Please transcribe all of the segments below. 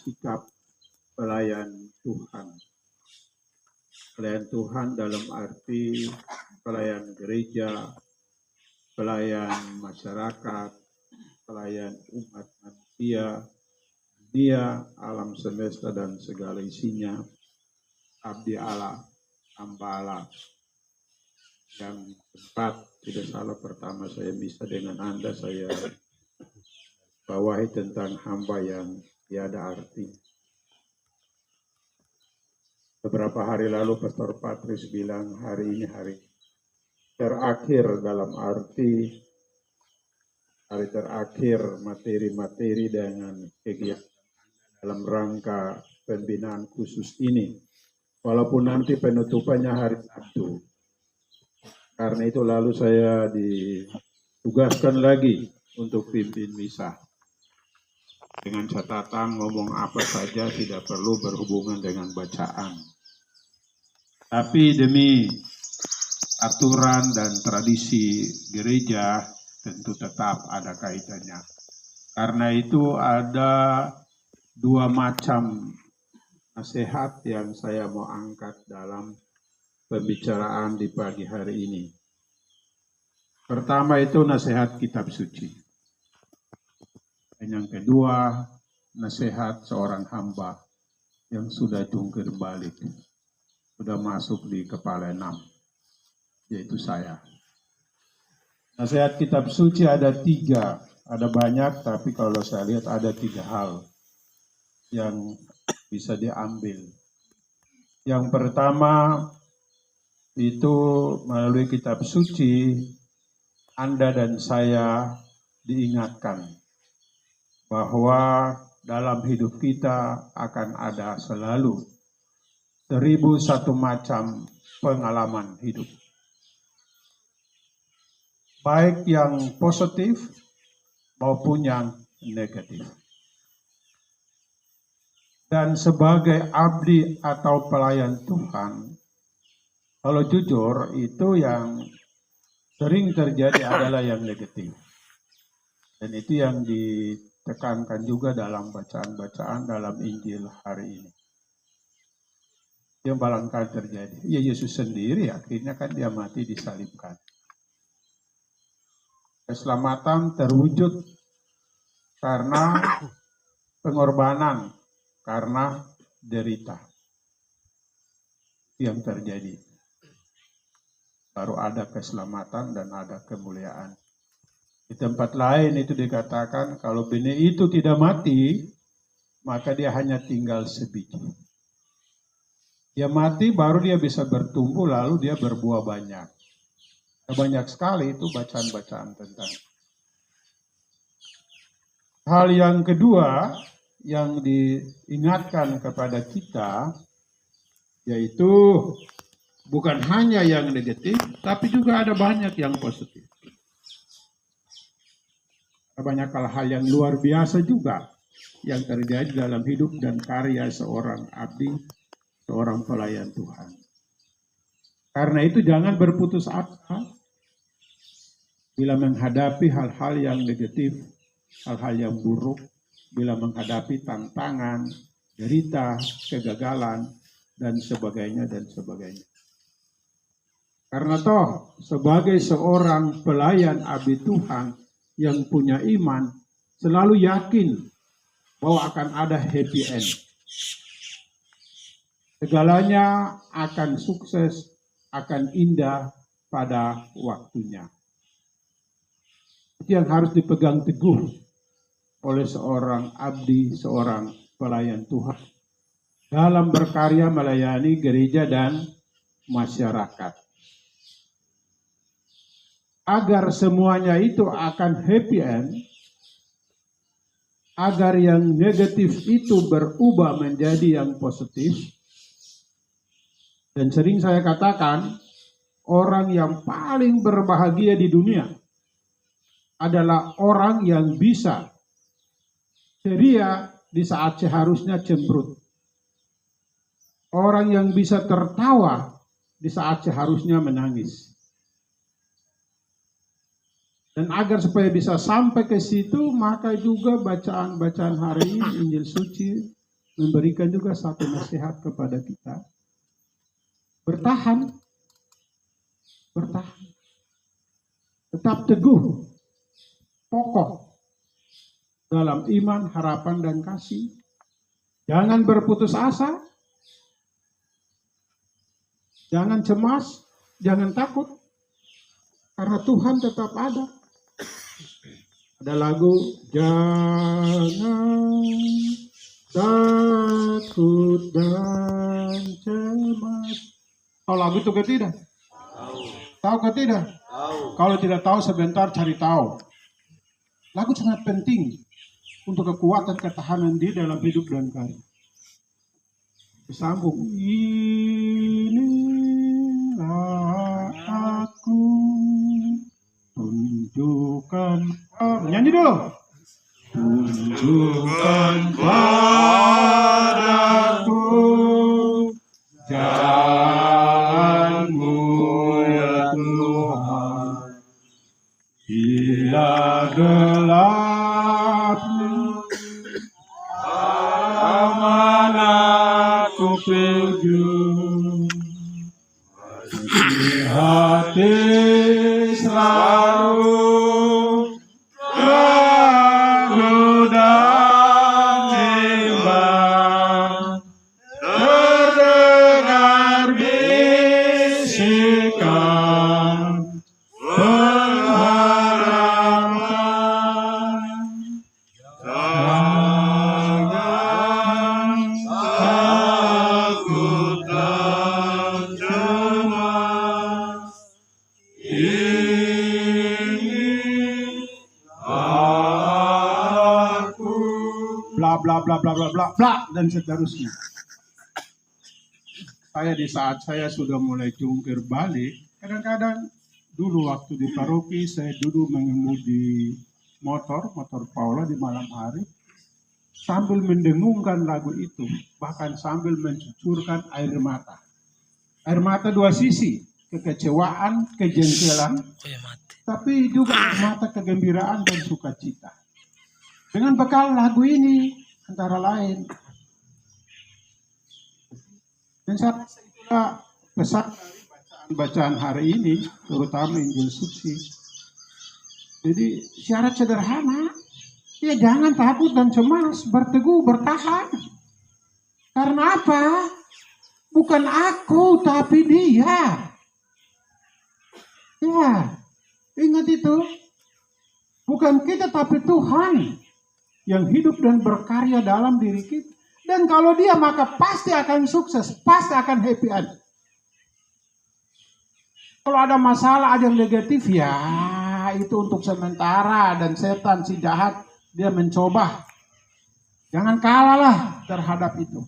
sikap pelayan Tuhan. Pelayan Tuhan dalam arti pelayan gereja, pelayan masyarakat, pelayan umat manusia, dia, alam semesta dan segala isinya, abdi Allah, hamba Allah. Yang keempat, tidak salah, pertama saya bisa dengan Anda, saya bawahi tentang hamba yang tiada arti. Beberapa hari lalu Pastor Patris bilang hari ini hari terakhir, dalam arti hari terakhir materi-materi dengan kegiatan dalam rangka pembinaan khusus ini. Walaupun nanti penutupannya hari Sabtu. Karena itu lalu saya ditugaskan lagi untuk pimpin misa. Dengan catatan ngomong apa saja tidak perlu berhubungan dengan bacaan. Tapi demi aturan dan tradisi gereja tentu tetap ada kaitannya. Karena itu ada dua macam nasihat yang saya mau angkat dalam pembicaraan di pagi hari ini. Pertama itu nasihat kitab suci. Dan yang kedua, nasihat seorang hamba yang sudah jungkir balik, sudah masuk di kepala 6, yaitu saya. Nasihat kitab suci ada 3, ada banyak, tapi kalau saya lihat ada 3 hal yang bisa diambil. Yang pertama, itu melalui kitab suci, Anda dan saya diingatkan bahwa dalam hidup kita akan ada selalu 1001 macam pengalaman hidup. Baik yang positif maupun yang negatif. Dan sebagai abdi atau pelayan Tuhan, kalau jujur, itu yang sering terjadi adalah yang negatif. Dan itu yang ditekankan juga dalam bacaan-bacaan dalam Injil hari ini. Yang barangkali terjadi. Ya Yesus sendiri akhirnya kan dia mati disalibkan. Keselamatan terwujud karena pengorbanan, karena derita. Yang terjadi. Baru ada keselamatan dan ada kemuliaan. Di tempat lain itu dikatakan kalau benih itu tidak mati, maka dia hanya tinggal sebiji. Dia mati baru dia bisa bertumbuh, lalu dia berbuah banyak. Banyak sekali itu bacaan-bacaan tentang. Hal yang kedua yang diingatkan kepada kita, yaitu bukan hanya yang negatif, tapi juga ada banyak yang positif. Ada banyak hal-hal yang luar biasa juga yang terjadi dalam hidup dan karya seorang abdi, seorang pelayan Tuhan. Karena itu jangan berputus asa bila menghadapi hal-hal yang negatif, hal-hal yang buruk, bila menghadapi tantangan, derita, kegagalan, dan sebagainya, dan sebagainya. Karena toh sebagai seorang pelayan abdi Tuhan yang punya iman, selalu yakin bahwa akan ada happy end. Segalanya akan sukses, akan indah pada waktunya. Itu yang harus dipegang teguh oleh seorang abdi, seorang pelayan Tuhan dalam berkarya melayani gereja dan masyarakat. Agar semuanya itu akan happy end, agar yang negatif itu berubah menjadi yang positif. Dan sering saya katakan, orang yang paling berbahagia di dunia adalah orang yang bisa ceria di saat seharusnya cemberut. Orang yang bisa tertawa di saat seharusnya menangis. Dan agar supaya bisa sampai ke situ, maka juga bacaan-bacaan hari ini, Injil Suci, memberikan juga satu nasihat kepada kita. Bertahan. Tetap teguh, kokoh dalam iman, harapan, dan kasih. Jangan berputus asa. Jangan cemas, jangan takut. Karena Tuhan tetap ada. Ada lagu, jangan takut dan cemas. Tahu lagu itu ke tidak? Tahu ke tidak? Kalau tidak tahu sebentar cari tahu. Lagu sangat penting untuk kekuatan ketahanan di dalam hidup dan karya. Disambung. Inilah aku tunjukkan. Nyanyi dulu. Tunjukkan padaku jalanmu ya Tuhan. Bila gelap aman aku tuju, di hati selalu ragu dan bimbang, terdengar bisikan pengharapan. Jangan takut dan cemas, ini aku. Bla bla bla bla bla bla bla dan seterusnya. Saya di saat saya sudah mulai jungkir balik, kadang-kadang dulu waktu di paroki saya duduk mengemudi motor Paula di malam hari sambil mendengungkan lagu itu, bahkan sambil mencucurkan air mata. Air mata dua sisi, kekecewaan, kejengkelan, tapi juga air mata kegembiraan dan sukacita. Dengan bekal lagu ini antara lain. Dan saya rasa itulah pesan dari bacaan hari ini, terutama Injil Suci. Jadi syarat sederhana, ya jangan takut dan cemas, berteguh, bertahan. Karena apa? Bukan aku, tapi Dia. Ya, ingat itu. Bukan kita, tapi Tuhan yang hidup dan berkarya dalam diri kita. Dan kalau Dia, maka pasti akan sukses, pasti akan happy end. Kalau ada masalah, ada yang negatif, ya itu untuk sementara. Dan setan, si jahat, dia mencoba. Jangan kalahlah terhadap itu.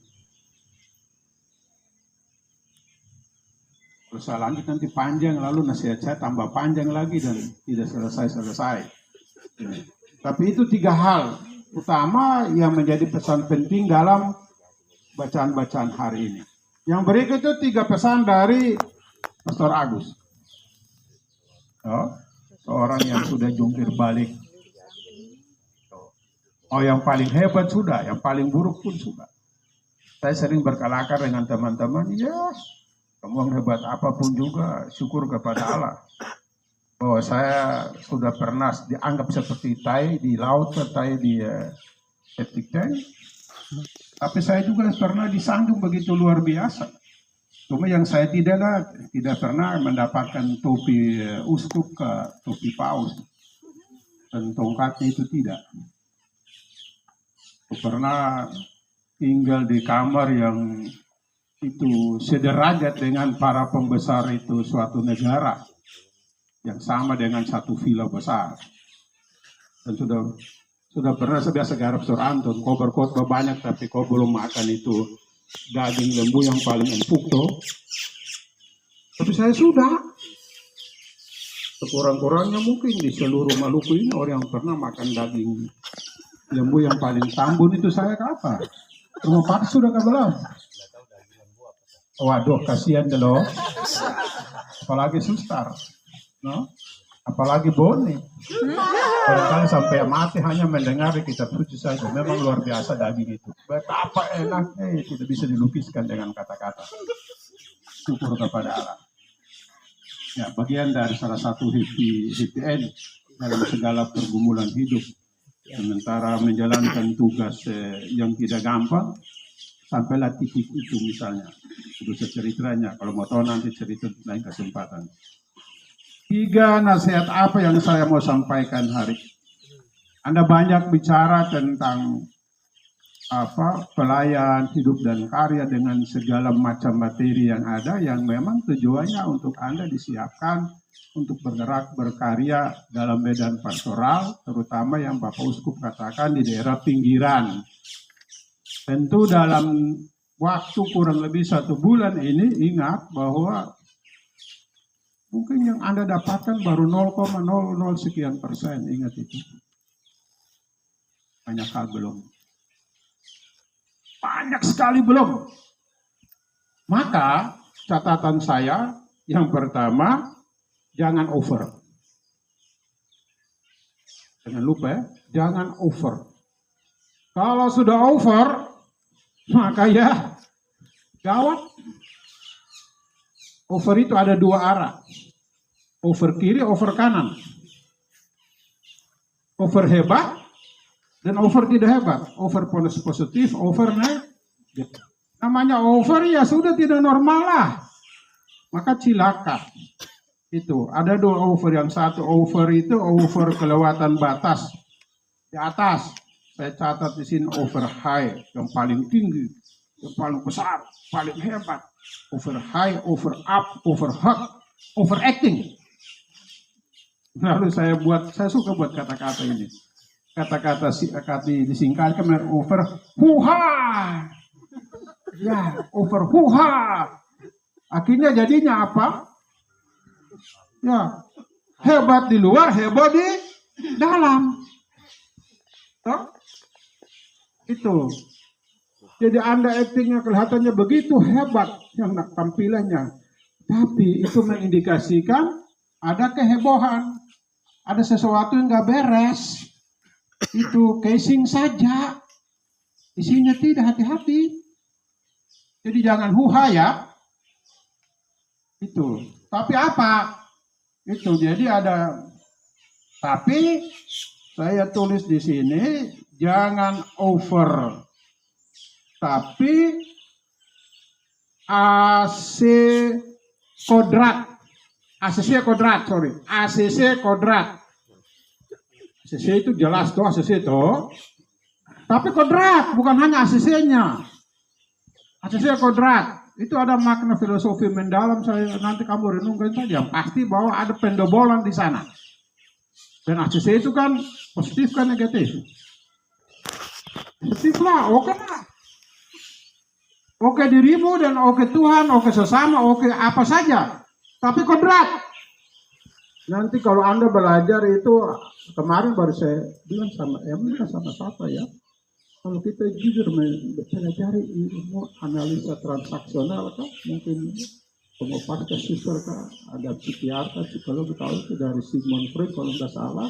Terus saya lanjut nanti panjang, lalu nasihat saya tambah panjang lagi dan tidak selesai-selesai. Tapi itu 3 hal utama yang menjadi pesan penting dalam bacaan-bacaan hari ini. Yang berikut itu 3 pesan dari Pastor Agus. Seorang yang sudah jungkir balik. Yang paling hebat sudah, yang paling buruk pun sudah. Saya sering berkelakar dengan teman-teman, ya kamu hebat apapun juga syukur kepada Allah. Bahwa saya sudah pernah dianggap seperti tai di laut, tai di septic tank. Tapi saya juga pernah disandung begitu luar biasa. Cuma yang saya tidak pernah mendapatkan topi uskup ke topi paus. Dan tongkatnya itu tidak. Saya pernah tinggal di kamar yang itu sederajat dengan para pembesar itu suatu negara. Yang sama dengan satu villa besar. Dan sudah pernah saya biasa garap Sur Anton, kau berkhotbah banyak tapi kau belum makan itu daging lembu yang paling empuk tuh. Tapi saya sudah. Sekurang-kurangnya mungkin di seluruh Maluku ini orang yang pernah makan daging lembu yang paling tambun itu saya kapan? Rumah Pak sudah ke belum? Waduh, kasihan loh. Apalagi sustar. No? Apalagi Boni. Barangkali sampai mati hanya mendengar kitab suci saja. Memang luar biasa daging itu. Betapa enaknya, tidak bisa dilukiskan dengan kata-kata. Syukur kepada Allah. Ya, bagian dari salah satu happy end dalam segala pergumulan hidup. Sementara menjalankan tugas yang tidak gampang, sampailah titik itu misalnya. Itu ceritanya. Kalau mau tahu nanti cerita lain kesempatan. 3 nasihat apa yang saya mau sampaikan hari ini. Anda banyak bicara tentang pelayan, hidup dan karya dengan segala macam materi yang ada yang memang tujuannya untuk Anda disiapkan untuk bergerak berkarya dalam medan pastoral, terutama yang Bapak Uskup katakan di daerah pinggiran. Tentu dalam waktu kurang lebih 1 bulan ini ingat bahwa mungkin yang Anda dapatkan baru 0,00 sekian persen, ingat itu. Banyak hal belum. Banyak sekali belum. Maka catatan saya yang pertama, jangan over. Jangan lupa ya, jangan over. Kalau sudah over, maka ya gawat. Over itu ada 2 arah. Over kiri, over kanan. Over hebat, dan over tidak hebat. Over positif, over negatif. Namanya over ya sudah tidak normal lah. Maka cilaka. Itu ada 2 over. Yang satu over itu over kelewatan batas. Di atas, saya catat di sini over high, yang paling tinggi, yang paling besar, paling hebat. Over high, over up, over hot, over acting. Lalu saya suka buat kata-kata ini. Kata-kata disingkatkan dengan over huha. Ya, over huha. Akhirnya jadinya apa? Ya, hebat di luar, hebat di dalam. Toh? Itu. Jadi Anda actingnya kelihatannya begitu hebat yang tampilannya. Tapi itu mengindikasikan ada kehebohan. Ada sesuatu yang gak beres. Itu casing saja. Isinya tidak, hati-hati. Jadi jangan huha ya. Itu. Tapi apa? Itu jadi ada. Tapi saya tulis di sini jangan over. Tapi ACC kodrat. ACC kodrat. ACC itu jelas tuh ACC itu. Tapi kodrat, bukan hanya ACC-nya. ACC kodrat. Itu ada makna filosofi mendalam, saya nanti kamu renungkan saja. Pasti bahwa ada pendobolan di sana. Dan ACC itu kan positif kan negatif. Positif lah, oke lah. Oke dirimu dan oke Tuhan, oke sesama, oke apa saja. Tapi kodrat. Nanti kalau Anda belajar itu, kemarin baru saya bilang sama siapa ya. Kalau kita jujur mempelajari ilmu analisa transaksional, kan mungkin pasca suster, ada psikiater, psikologi tahu itu dari Sigmund Freud kalau nggak salah.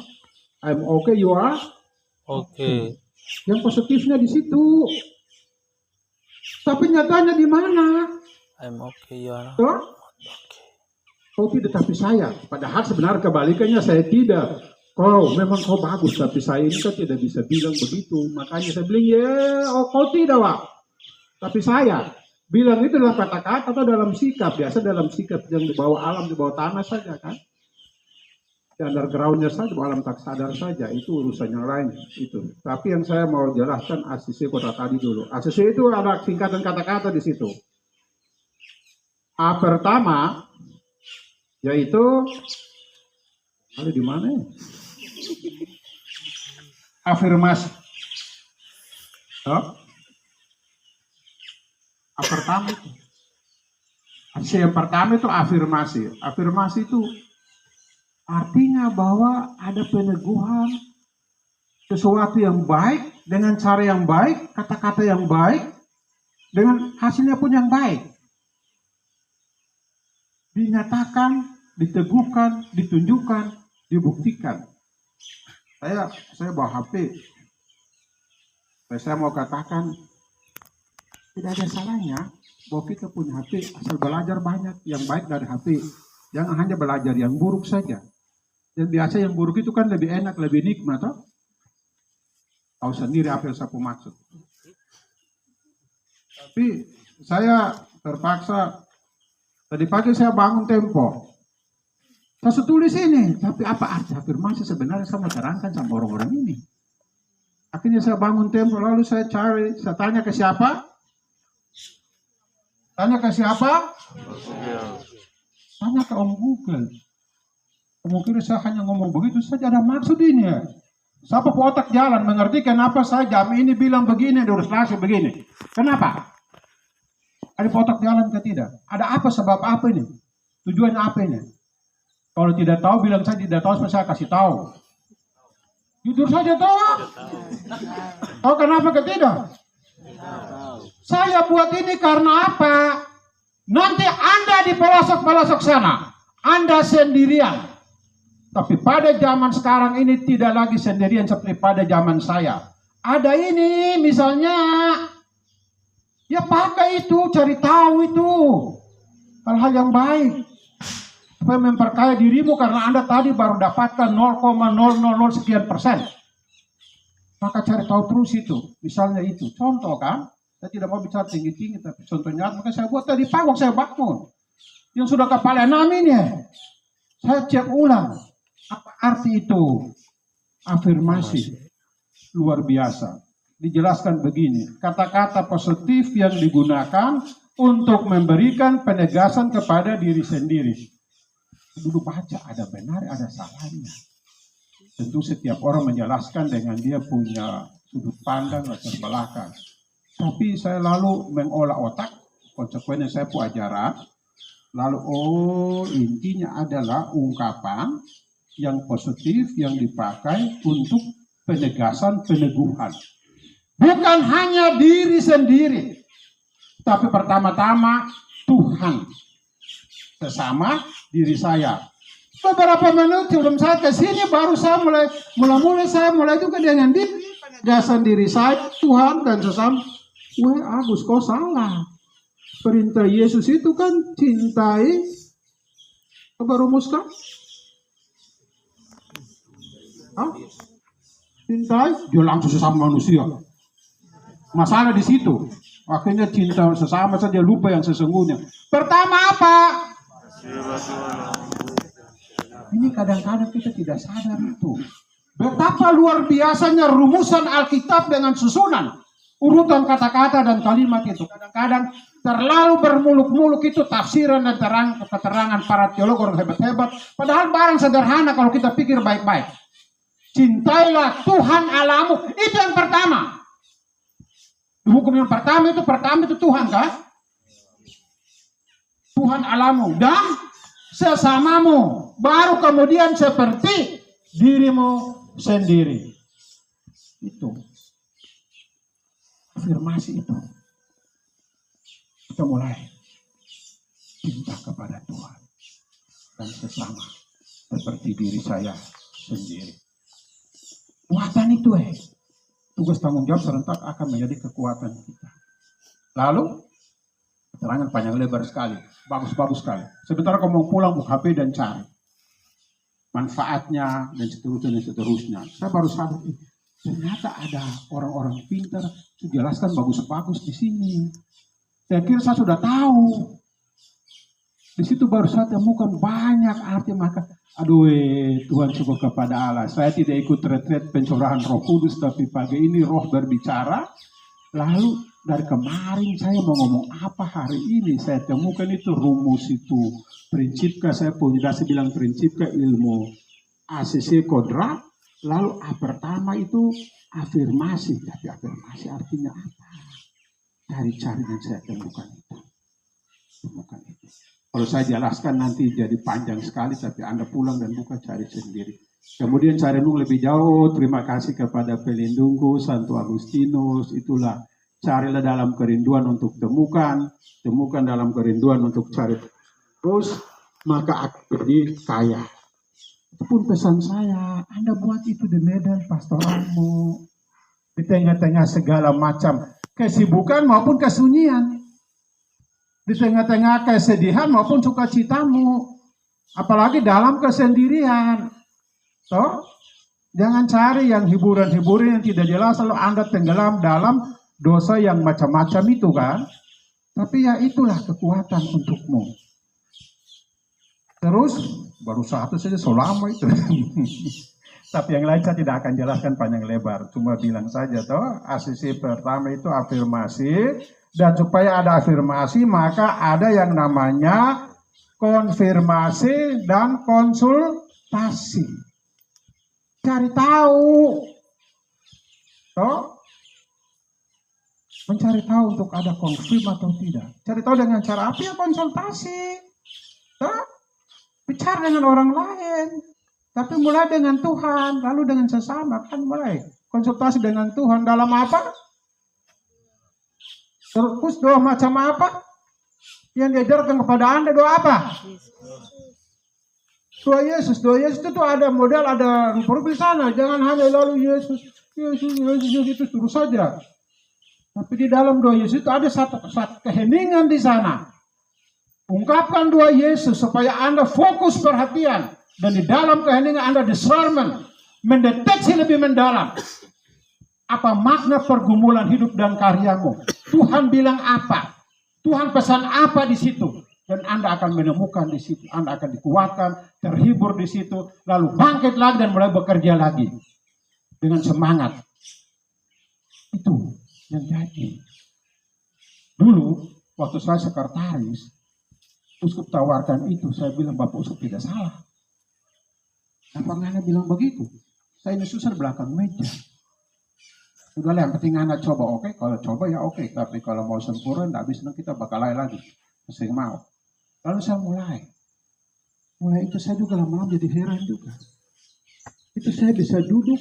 I'm okay, you are okay. Yang positifnya di situ. Tapi nyatanya di mana? I'm okay, you are okay. Oh tidak, tapi saya. Padahal sebenarnya kebalikannya, saya tidak. Kau memang kau bagus, tapi saya ini kan tidak bisa bilang begitu. Makanya saya bilang, kau tidak, Wak. Tapi saya bilang itu dalam kata-kata atau dalam sikap. Biasa dalam sikap yang di bawah alam, di bawah tanah saja kan. Di undergroundnya saja, di bawah alam tak sadar saja. Itu urusan yang lain. Itu. Tapi yang saya mau jelaskan ACC kota tadi dulu. ACC itu ada singkatan kata-kata di situ. A pertama, yaitu ada di mana ya? Afirmasi. Yang pertama itu afirmasi. Afirmasi itu artinya bahwa ada peneguhan sesuatu yang baik dengan cara yang baik, kata-kata yang baik, dengan hasilnya pun yang baik. Dinyatakan, diteguhkan, ditunjukkan dibuktikan. Saya bawa HP. Saya mau katakan tidak ada salahnya bahwa kita punya HP asal belajar banyak yang baik dari HP. Jangan hanya belajar yang buruk saja. Dan biasa yang buruk itu kan lebih enak, lebih nikmat, toh? Tahu sendiri apa yang saya maksud. Tapi saya terpaksa, tadi pagi saya bangun Tempo. Saya tulis ini, tapi apa arti afirmasi sebenarnya saya mau terangkan sama orang-orang ini. Akhirnya saya bangun Tempo, lalu saya cari, saya tanya ke siapa? Tanya ke siapa? Tanya ke Om Google. Kemungkinan saya hanya ngomong begitu saja, ada maksud ini ya. Siapa otak jalan mengerti kenapa saya jam ini bilang begini, ilustrasi begini. Kenapa? Ada otak jalan ke tidak? Ada apa sebab apa ini? Tujuan apa ini? Kalau tidak tahu bilang saya tidak tahu, saya kasih tahu. Jujur saja tahu. Tahu kenapa ke tidak? Saya buat ini karena apa? Nanti Anda di pelosok-pelosok sana, Anda sendirian. Tapi pada zaman sekarang ini tidak lagi sendirian seperti pada zaman saya. Ada ini misalnya, ya pakai itu, cari tahu itu. Hal-hal yang baik. Supaya memperkaya dirimu karena Anda tadi baru dapatkan 0,000 sekian persen. Maka cari tahu terus itu. Misalnya itu. Contoh kan. Saya tidak mau bicara tinggi-tinggi, tapi contohnya maka saya buat tadi pagi saya bangun. Yang sudah kepala 6 ini. Saya cek ulang. Apa arti itu? Afirmasi. Luar biasa. Dijelaskan begini. Kata-kata positif yang digunakan untuk memberikan penegasan kepada diri sendiri. Dulu baca ada benar, ada salahnya. Tentu setiap orang menjelaskan dengan dia punya sudut pandang latar belakang. Tapi saya lalu mengolah otak, konsekuensinya saya pun ajaran. Lalu intinya adalah ungkapan yang positif yang dipakai untuk penegasan peneguhan. Bukan hanya diri sendiri, tapi pertama-tama Tuhan. Sesama diri saya. Beberapa menit sebelum saya ke sini baru saya mulai juga dengan penegasan diri saya, Tuhan dan sesama. Agus, kau salah. Perintah Yesus itu kan cintai, coba rumuskan. Cintai, dia langsung sesama manusia. Masalah di situ. Akhirnya cinta sesama saja lupa yang sesungguhnya. Pertama apa? Ini kadang-kadang kita tidak sadar itu. Betapa luar biasanya rumusan Alkitab dengan susunan. Urutan kata-kata dan kalimat itu. Kadang-kadang terlalu bermuluk-muluk itu tafsiran dan keterangan para teolog orang hebat-hebat. Padahal barang sederhana kalau kita pikir baik-baik. Cintailah Tuhan Allahmu. Itu yang pertama. Hukum yang pertama itu Tuhan kan? Tuhan Allahmu dan sesamamu. Baru kemudian seperti dirimu sendiri. Itu. Afirmasi itu. Kita mulai cinta kepada Tuhan dan sesama seperti diri saya sendiri. Kekuatan itu tugas tanggung jawab serentak akan menjadi kekuatan kita. Lalu keterangan panjang lebar sekali, bagus sekali. Sebentar kamu mau pulang buka HP dan cari manfaatnya dan seterusnya. Saya baru sadar ternyata ada orang-orang pintar jelaskan bagus-bagus di sini. Saya kira saya sudah tahu. Di situ baru saya temukan banyak arti maka. Tuhan syukur kepada Allah. Saya tidak ikut retret pencurahan Roh Kudus, tapi pagi ini Roh berbicara. Lalu dari kemarin saya mau ngomong apa hari ini? Saya temukan itu rumus itu. Prinsipkah saya punya saya bilang prinsipkah ilmu ACC kodrat. Lalu pertama itu afirmasi. Tapi afirmasi artinya apa? Cari-cari yang saya temukan itu. Kalau saya jelaskan nanti jadi panjang sekali, tapi Anda pulang dan buka cari sendiri. Kemudian cari lebih jauh, terima kasih kepada pelindungku, Santo Agustinus, itulah. Carilah dalam kerinduan untuk temukan dalam kerinduan untuk cari. Terus, maka akan jadi kaya. Itu pun pesan saya, Anda buat itu di medan pastoralmu. Di tengah-tengah segala macam kesibukan maupun kesunyian. Di tengah-tengah kesedihan maupun sukacitamu. Apalagi dalam kesendirian. Toh? Jangan cari yang hiburan-hiburan yang tidak jelas, lalu Anda tenggelam dalam dosa yang macam-macam itu kan. Tapi ya itulah kekuatan untukmu. Terus, baru satu saja selama itu. Tapi yang lain saya tidak akan jelaskan panjang lebar. Cuma bilang saja toh, asisi pertama itu afirmasi. Dan supaya ada afirmasi, maka ada yang namanya konfirmasi dan konsultasi. Cari tahu. Toh? Mencari tahu untuk ada konfirm atau tidak. Cari tahu dengan cara apa ya? Konsultasi. Toh? Bicara dengan orang lain. Tapi mulai dengan Tuhan, lalu dengan sesama. Kan mulai konsultasi dengan Tuhan dalam apa? Terus doa macam apa? Yang diajarkan kepada Anda doa apa? Doa Yesus. Doa Yesus itu ada model, ada huruf di sana. Jangan hanya lalu Yesus itu terus saja. Tapi di dalam doa Yesus itu ada satu keheningan di sana. Ungkapkan doa Yesus supaya Anda fokus perhatian. Dan di dalam keheningan Anda discernment, mendeteksi lebih mendalam. Apa makna pergumulan hidup dan karyamu? Tuhan bilang apa? Tuhan pesan apa di situ? Dan Anda akan menemukan di situ. Anda akan dikuatkan, terhibur di situ. Lalu bangkit lagi dan mulai bekerja lagi. Dengan semangat. Itu yang jadi. Dulu, waktu saya sekretaris, Uskup tawarkan itu, saya bilang Bapak Uskup tidak salah. Kenapa Anda bilang begitu? Saya ini susah belakang meja. Sudahlah yang penting Anda coba, oke? Kalau coba ya oke. Tapi kalau mau sempurna, tidak bisa kita bakal lain lagi. Saya mau. Lalu saya mulai. Mulai itu saya juga lama-lama jadi heran juga. Itu saya bisa duduk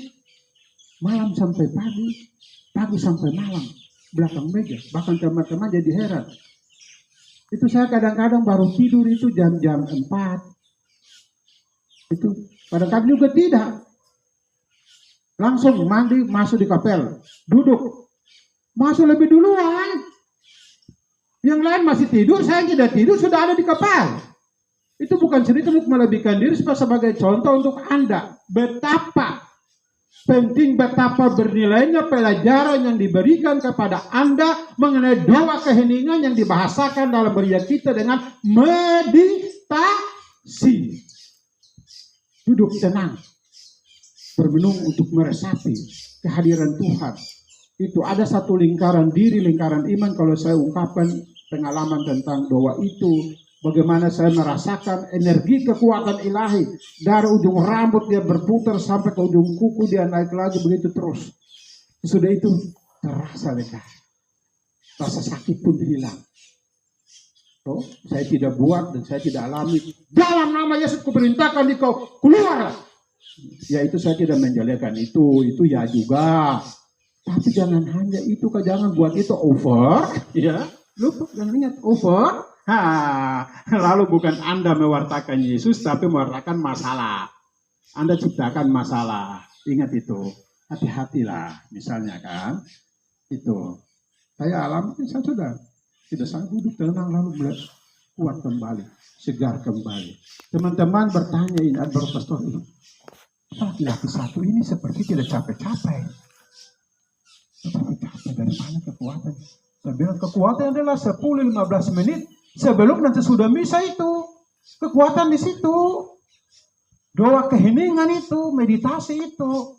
malam sampai pagi, pagi sampai malam belakang meja. Bahkan teman-teman jadi heran. Itu saya kadang-kadang baru tidur itu jam-jam 4. Itu kadang-kadang juga tidak. Langsung mandi, masuk di kapel. Duduk. Masuk lebih duluan. Yang lain masih tidur, saya tidak tidur, sudah ada di kapel. Itu bukan cerita untuk melebihkan diri sebagai contoh untuk Anda. Betapa penting, betapa bernilainya pelajaran yang diberikan kepada Anda mengenai doa keheningan yang dibahasakan dalam gereja kita dengan meditasi. Duduk tenang, bermenung untuk meresapi kehadiran Tuhan. Itu ada satu lingkaran diri, lingkaran iman. Kalau saya ungkapkan pengalaman tentang doa itu, bagaimana saya merasakan energi kekuatan ilahi. Dari ujung rambut dia berputar sampai ke ujung kuku, dia naik lagi begitu terus. Sudah itu terasa lega. Rasa sakit pun hilang. So, saya tidak buat dan saya tidak alami. Dalam nama Yesus kuperintahkan kau keluar. Ya itu saya tidak menjelekan itu ya juga. Tapi jangan hanya itu, jangan buat itu over. Ya, lupa jangan ingat over. Lalu bukan Anda mewartakan Yesus, tapi mewartakan masalah. Anda ciptakan masalah. Ingat itu. Hati-hatilah, misalnya kan. Itu. Saya alami, saya sudah. Tidak sangat duduk tenang, lalu mulai kuat kembali. Segar kembali. Teman-teman bertanya ini, ada pastor ini. Laki-laki satu ini seperti tidak capek-capek. Capek-capek dari mana kekuatan? Saya bilang kekuatan adalah 10-15 menit. Sebelum nanti sudah misa itu, kekuatan di situ, doa keheningan itu, meditasi itu,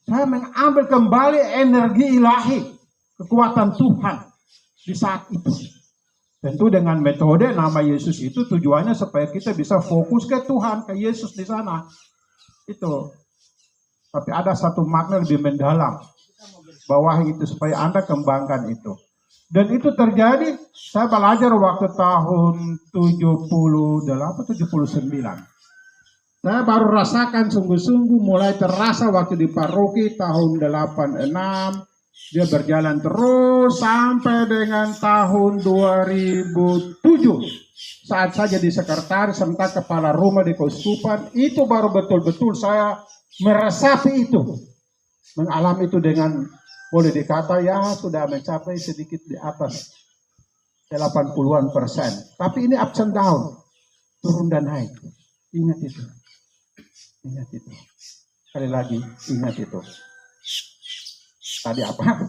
saya mengambil kembali energi ilahi, kekuatan Tuhan di saat itu. Tentu dengan metode nama Yesus itu tujuannya supaya kita bisa fokus ke Tuhan, ke Yesus di sana. Itu. Tapi ada satu makna lebih mendalam, bawah itu supaya Anda kembangkan itu. Dan itu terjadi, saya belajar waktu tahun 78-79. Saya baru rasakan sungguh-sungguh mulai terasa waktu di paroki tahun 86, Dia berjalan terus sampai dengan tahun 2007. Saat saya jadi sekretaris serta kepala rumah di Keuskupan, itu baru betul-betul saya meresapi itu. Mengalami itu dengan, boleh dikata ya sudah mencapai sedikit di atas 80-an%. Tapi ini ups and down, turun dan naik. Ingat itu. Ingat itu. Sekali lagi, ingat itu. Tadi apa?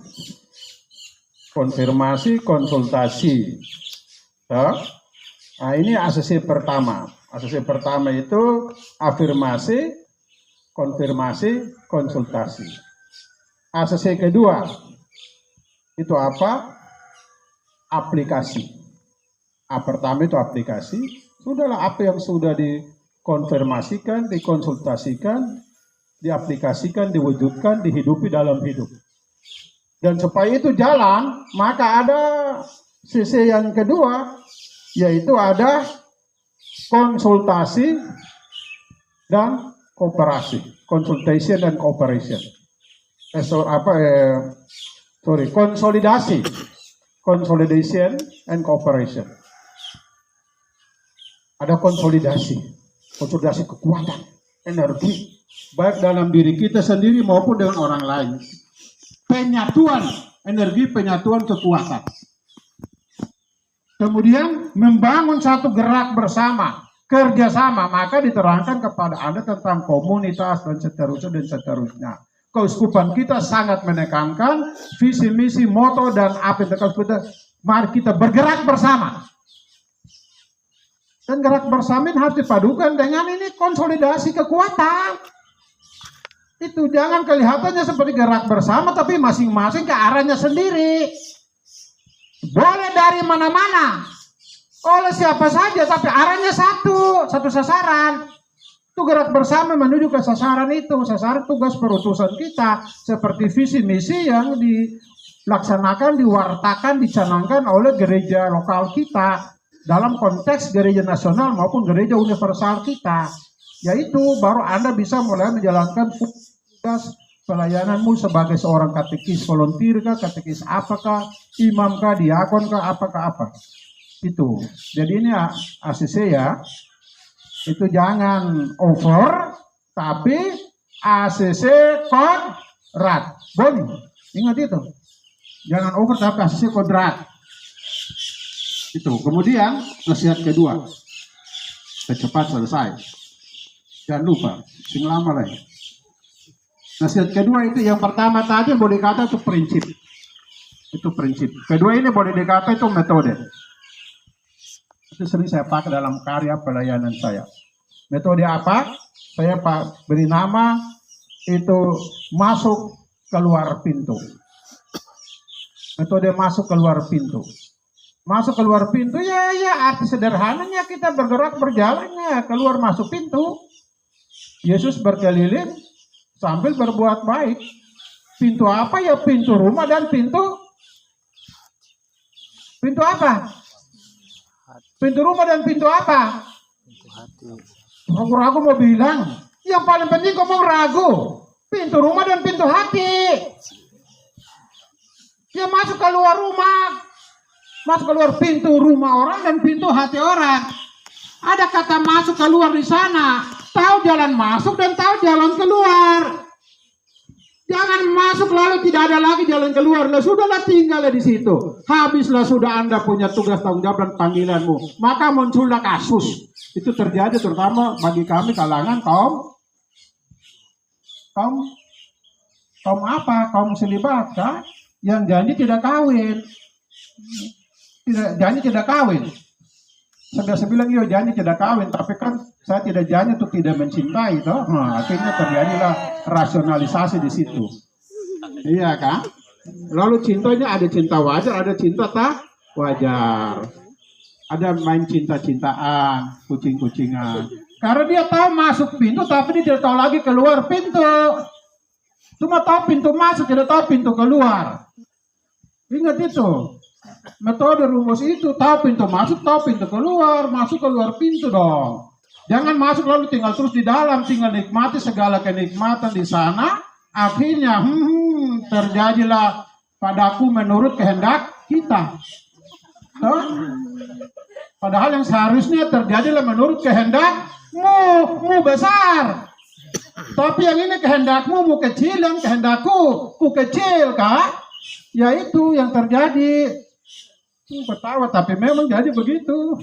Konfirmasi, konsultasi. Nah, ini ACC pertama. ACC pertama itu afirmasi, konfirmasi, konsultasi. ACC kedua itu apa? Aplikasi. Pertama itu aplikasi. Sudahlah apa yang sudah dikonfirmasikan, dikonsultasikan, diaplikasikan, diwujudkan, dihidupi dalam hidup. Dan supaya itu jalan, maka ada sisi yang kedua, yaitu ada konsultasi dan kooperasi. Consultation dan cooperation. Konsolidasi. Consolidation and cooperation. Ada konsolidasi kekuatan, energi, baik dalam diri kita sendiri maupun dengan orang lain. Penyatuan energi, penyatuan kekuatan. Kemudian membangun satu gerak bersama, kerjasama, maka diterangkan kepada Anda tentang komunitas dan seterusnya. Keuskupan kita sangat menekankan visi, misi, moto dan apa yang kita, mari kita bergerak bersama. Dan gerak bersama harus dipadukan dengan ini konsolidasi kekuatan. Itu jangan kelihatannya seperti gerak bersama, tapi masing-masing ke arahnya sendiri. Boleh dari mana-mana, oleh siapa saja, tapi arahnya satu sasaran. Itu gerak bersama menuju ke sasaran itu. Sasaran tugas perutusan kita, seperti visi misi yang dilaksanakan, diwartakan, dicanangkan oleh gereja lokal kita dalam konteks gereja nasional maupun gereja universal kita. Yaitu baru Anda bisa mulai menjalankan tugas pelayananmu sebagai seorang katekis volunteer kah, katekis apakah, imam kah, diakon kah, apakah apa. Itu. Jadi ini ACC ya. Itu jangan over, tapi ACC kodrat. Boleh, ingat itu. Jangan over, tapi ACC kodrat. Itu. Kemudian nasihat kedua, cepat selesai. Jangan lupa, sing lama lagi. Nasihat kedua itu yang pertama tadi boleh dikata itu prinsip. Itu prinsip. Kedua ini boleh dikata itu metode. Itu sering saya pakai dalam karya pelayanan saya. Metode apa? Saya beri nama itu masuk keluar pintu. Metode masuk keluar pintu. Masuk keluar pintu ya arti sederhananya kita bergerak berjalannya keluar masuk pintu. Yesus berkeliling sambil berbuat baik. Pintu apa ya? Pintu rumah dan pintu apa? Pintu rumah dan pintu apa? Pintu hati. Ragu-ragu mau bilang, yang paling penting kau mau ragu. Pintu rumah dan pintu hati. Ya masuk keluar rumah, masuk keluar pintu rumah orang dan pintu hati orang. Ada kata masuk keluar di sana. Tahu jalan masuk dan tahu jalan keluar. Jangan masuk lalu tidak ada lagi jalan keluar. Lah sudahlah tinggal di situ. Habislah sudah Anda punya tugas tanggung jawab dan panggilanmu. Maka muncullah kasus. Itu terjadi terutama bagi kami kalangan kaum apa? Kaum selibat kan? Yang janji tidak kawin. Janji tidak kawin. Saya bilang iya janji tidak kawin, tapi kan saya tidak janji untuk tidak mencintai, toh. Nah, akhirnya terjadilah rasionalisasi di situ. Iya kan? Lalu cintanya ada cinta wajar, ada cinta tak wajar. Ada main cinta-cintaan, kucing-kucingan. Karena dia tahu masuk pintu, tapi dia tidak tahu lagi keluar pintu. Cuma tahu pintu masuk, tidak tahu pintu keluar. Ingat itu. Metode rumus itu, tahu pintu masuk, tahu pintu keluar, masuk keluar pintu dong. Jangan masuk lalu tinggal terus di dalam, tinggal nikmati segala kenikmatan di sana. Akhirnya terjadilah padaku menurut kehendak kita. Toh? Padahal yang seharusnya terjadilah menurut kehendakmu besar. Tapi yang ini kehendakmu mu kecil, yang kehendakku ku kecil, Kak. Ya itu yang terjadi. Ketawa, tapi memang jadi begitu.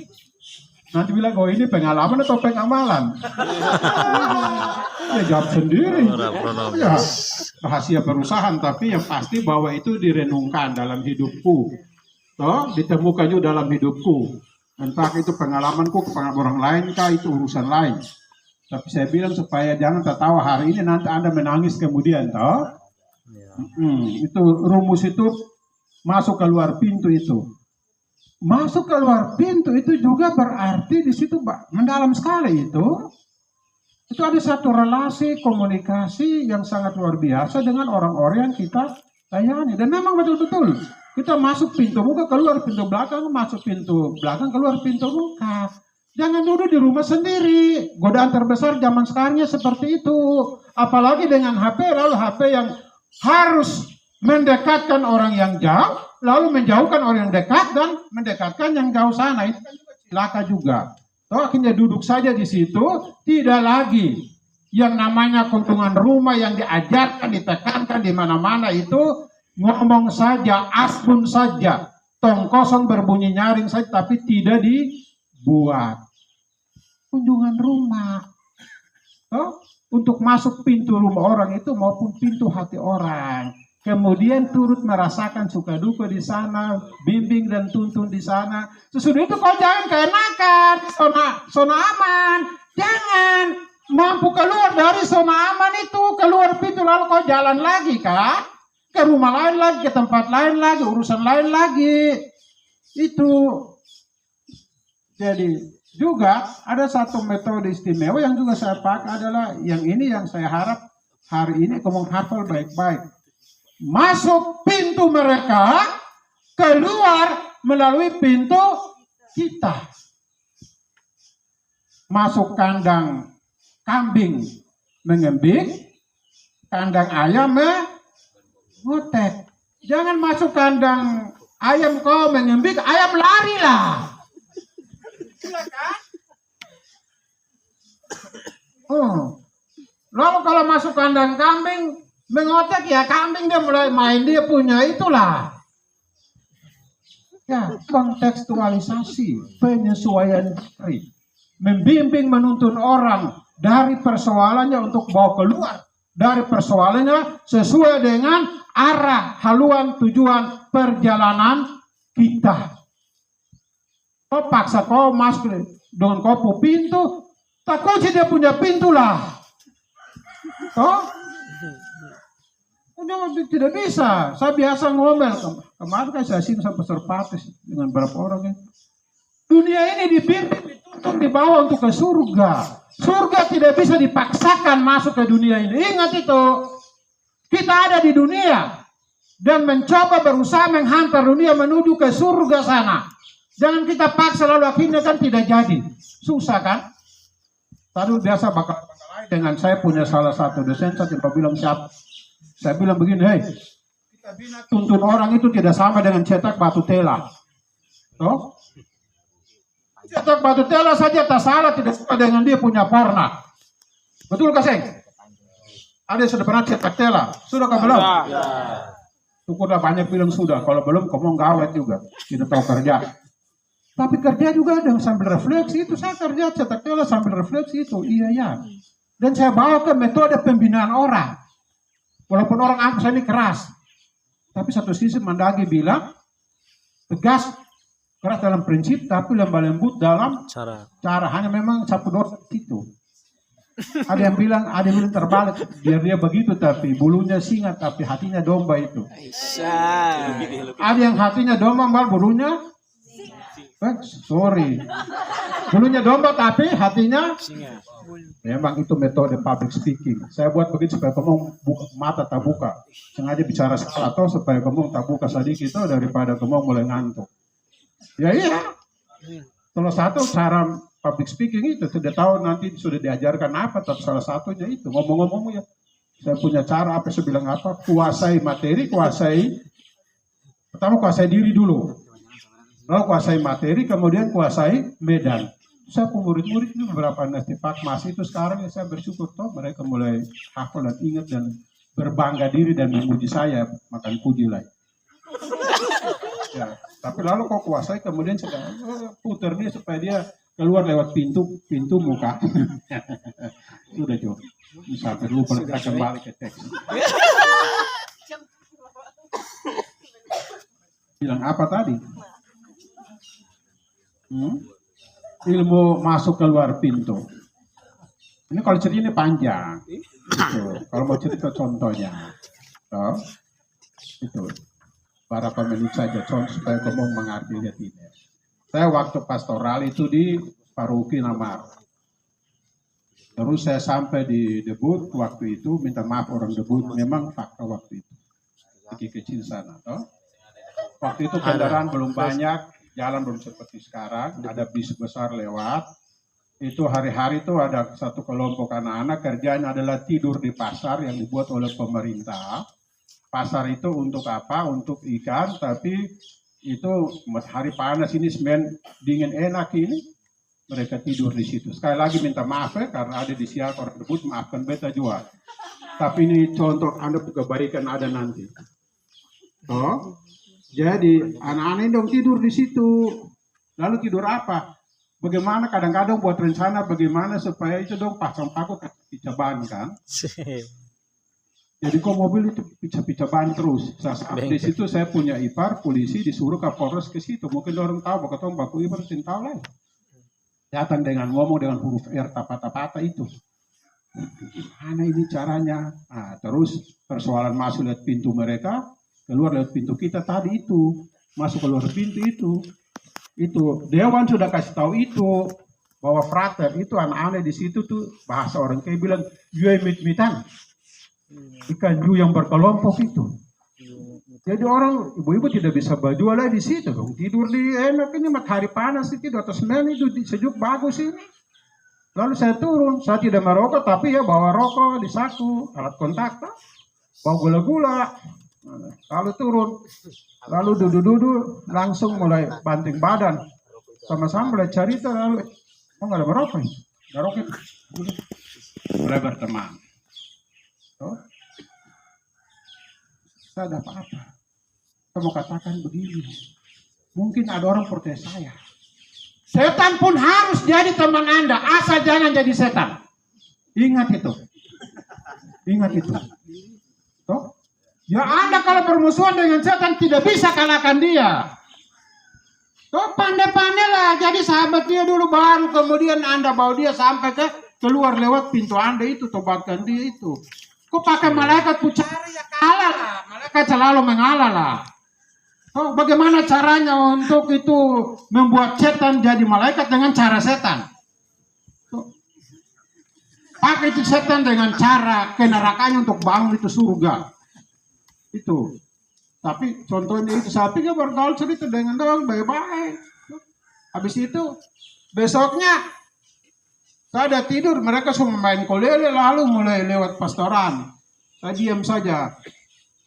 Nanti bilang, oh ini pengalaman atau pengamalan? Ya jawab sendiri. Ya, rahasia perusahaan, tapi yang pasti bahwa itu direnungkan dalam hidupku. Toh, ditemukan juga dalam hidupku. Entah itu pengalamanku, pengalaman orang lain, kah itu urusan lain. Tapi saya bilang supaya jangan tertawa hari ini, nanti Anda menangis kemudian, toh. Itu rumus itu masuk keluar pintu itu. Masuk keluar pintu itu juga berarti di situ mendalam sekali itu. Itu ada satu relasi komunikasi yang sangat luar biasa dengan orang-orang yang kita layani. Dan memang betul-betul kita masuk pintu muka, keluar pintu belakang, masuk pintu belakang, keluar pintu muka. Jangan duduk di rumah sendiri. Godaan terbesar zaman sekarangnya seperti itu. Apalagi dengan HP, lalu HP yang harus mendekatkan orang yang jauh, lalu menjauhkan orang yang dekat dan mendekatkan yang jauh sana. Itu kan juga celaka juga. Toh akhirnya duduk saja di situ, tidak lagi yang namanya keuntungan rumah yang diajarkan, ditekankan di mana-mana itu ngomong saja, asbun saja, tong kosong berbunyi nyaring saja, tapi tidak dibuat. Kunjungan rumah, toh untuk masuk pintu rumah orang itu maupun pintu hati orang. Kemudian turut merasakan suka duka di sana, bimbing dan tuntun di sana. Sesudah itu kau jangan keenakan, zona aman. Jangan mampu keluar dari zona aman itu, keluar pintu lalu kau jalan lagi kan? Ke rumah lain lagi, ke tempat lain lagi, urusan lain lagi. Itu. Jadi juga ada satu metode istimewa yang juga saya pakai adalah yang ini yang saya harap hari ini kau menghafal baik-baik. Masuk pintu mereka, keluar melalui pintu kita. Masuk kandang kambing mengembik, kandang ayam mengutek. Jangan masuk kandang ayam kau mengembik, ayam lari lah. Silakan. Lalu kalau masuk kandang kambing mengotek, ya kambing dia mulai main, dia punya itulah. Ya, kontekstualisasi, penyesuaian diri. Membimbing, menuntun orang dari persoalannya untuk bawa keluar. Dari persoalannya sesuai dengan arah, haluan, tujuan perjalanan kita. Kau paksa kau masuk dengan kau pintu, tak kunci dia punya pintu lah. Tidak bisa. Saya biasa ngomel. Kemarin kan saya sini sampai serpatis dengan berapa orang. Dunia ini dipimpin, dituntun, dibawa untuk ke surga. Surga tidak bisa dipaksakan masuk ke dunia ini. Ingat itu. Kita ada di dunia dan mencoba berusaha menghantar dunia menuju ke surga sana. Jangan kita paksa lalu akhirnya kan tidak jadi. Susah kan? Tadi biasa bakal dengan saya punya salah satu dosen, saya bilang siapa? Saya bilang begini, hei, kita bina tuntun orang itu tidak sama dengan cetak batu tela. Toh? Cetak batu tela saja tak salah, tidak sama dengan dia punya porna. Betul kasih? Ada yang sudah pernah cetak tela? Sudah kah belum? Ya. Syukurlah banyak bilang sudah. Kalau belum, kamu gawat juga. Tidak tahu kerja. Tapi kerja juga ada sambil refleksi itu. Saya kerja cetak tela sambil refleksi itu. Iya ya. Dan saya bawa ke metode pembinaan orang. Walaupun orang anggap saya ini keras. Tapi satu sisi Mandagi bilang, tegas, keras dalam prinsip, tapi lembah lembut dalam cara. Hanya memang satu dosa itu. Ada yang bilang terbalik. Biar dia begitu, tapi bulunya singa, tapi hatinya domba itu. Ada yang hatinya domba, malah bulunya sorry. Bulunya domba, tapi hatinya singa. Memang itu metode public speaking. Saya buat begitu supaya kamu mata tak buka. Sengaja bicara salah atau supaya kamu tak buka sedikit daripada kamu mulai ngantuk. Ya iya. Salah satu cara public speaking itu sudah tahu nanti sudah diajarkan apa, tapi salah satunya itu ngomong-ngomong ya. Saya punya cara apa, saya bilang apa? Kuasai materi, kuasai Pertama kuasai diri dulu, lalu kuasai materi, kemudian kuasai medan. Saya murid-murid itu beberapa nastifat masih itu sekarang ya saya bersyukur toh mereka mulai hafal dan ingat dan berbangga diri dan memuji saya, makan puji lagi. Ya, tapi lalu kau kuasai kemudian sedang putar dia supaya dia keluar lewat pintu muka. Sudah Jo, sampai lupa kita kembali ke teks. Bilang apa tadi? Ilmu masuk keluar pintu. Ini kalau cerita ini panjang. Gitu. Kalau mau cerita contohnya, itu berapa menit saja contoh supaya kamu mengerti ini. Saya waktu pastoral itu di Paroki Namar. Terus saya sampai di debut waktu itu, minta maaf orang debut, memang fakta waktu itu. Kecil sana, toh. Waktu itu kendaraan belum banyak, jalan belum seperti sekarang, ada bis besar lewat. Itu hari-hari itu ada satu kelompok anak-anak kerjanya adalah tidur di pasar yang dibuat oleh pemerintah. Pasar itu untuk apa? Untuk ikan, tapi itu hari panas ini semen dingin enak ini, mereka tidur di situ. Sekali lagi minta maaf ya, karena ada di siang orang debut, maafkan beta juga. Tapi ini contoh Anda kebaikan ada nanti. Oh, jadi anak-anak ini dong tidur di situ. Lalu tidur apa? Bagaimana kadang-kadang buat rencana bagaimana supaya itu dong pasang paku pica ban kan? Jadi kok mobil itu pica-pica ban terus. Di situ saya punya ipar polisi disuruh ke Polres ke situ. Mungkin orang tahu bakal baku ipar tahu lah. Datang dengan ngomong dengan huruf R tapa-tapa itu. Mana ini caranya? Nah, terus persoalan masuk lewat pintu mereka, keluar lewat pintu kita tadi itu, masuk keluar pintu itu Dewan sudah kasih tahu itu bahwa frater itu anak-anak di situ tuh bahasa orang kayak bilang yue mit-mitan ikan yu yang berkelompok itu. Jadi orang ibu-ibu tidak bisa berdua lah di situ dong, tidur di enak ini matahari panas itu di atas semen itu sejuk bagus ini. Lalu saya turun, saya tidak merokok tapi ya bawa rokok di saku, alat kontak, bawa gula-gula. Lalu turun, lalu duduk-duduk, langsung mulai banting badan, sama-sama mulai cerita, lalu nggak ada merokok, nggak rokok, mulai berteman. Oh, saya ada apa-apa, saya mau katakan begini, mungkin ada orang protes saya, setan pun harus jadi teman Anda, asal jangan jadi setan, ingat itu, toh. Ya Anda kalau bermusuhan dengan setan tidak bisa kalahkan dia. Tuh pandai-pandai lah jadi sahabat dia dulu baru kemudian Anda bawa dia sampai ke keluar lewat pintu Anda itu, tobatkan dia itu. Kok pakai malaikat pucari ya kalah lah. Malaikat selalu mengalah lah. Oh, bagaimana caranya untuk itu membuat setan jadi malaikat dengan cara setan? Tuh. Pakai itu setan dengan cara ke nerakanya untuk bangun itu surga. Itu, tapi contohnya itu saya pikir bergaul cerita dengan orang baik-baik. Habis itu besoknya saya ada tidur, mereka semua main kolele lalu mulai lewat pastoran. Saya diam saja.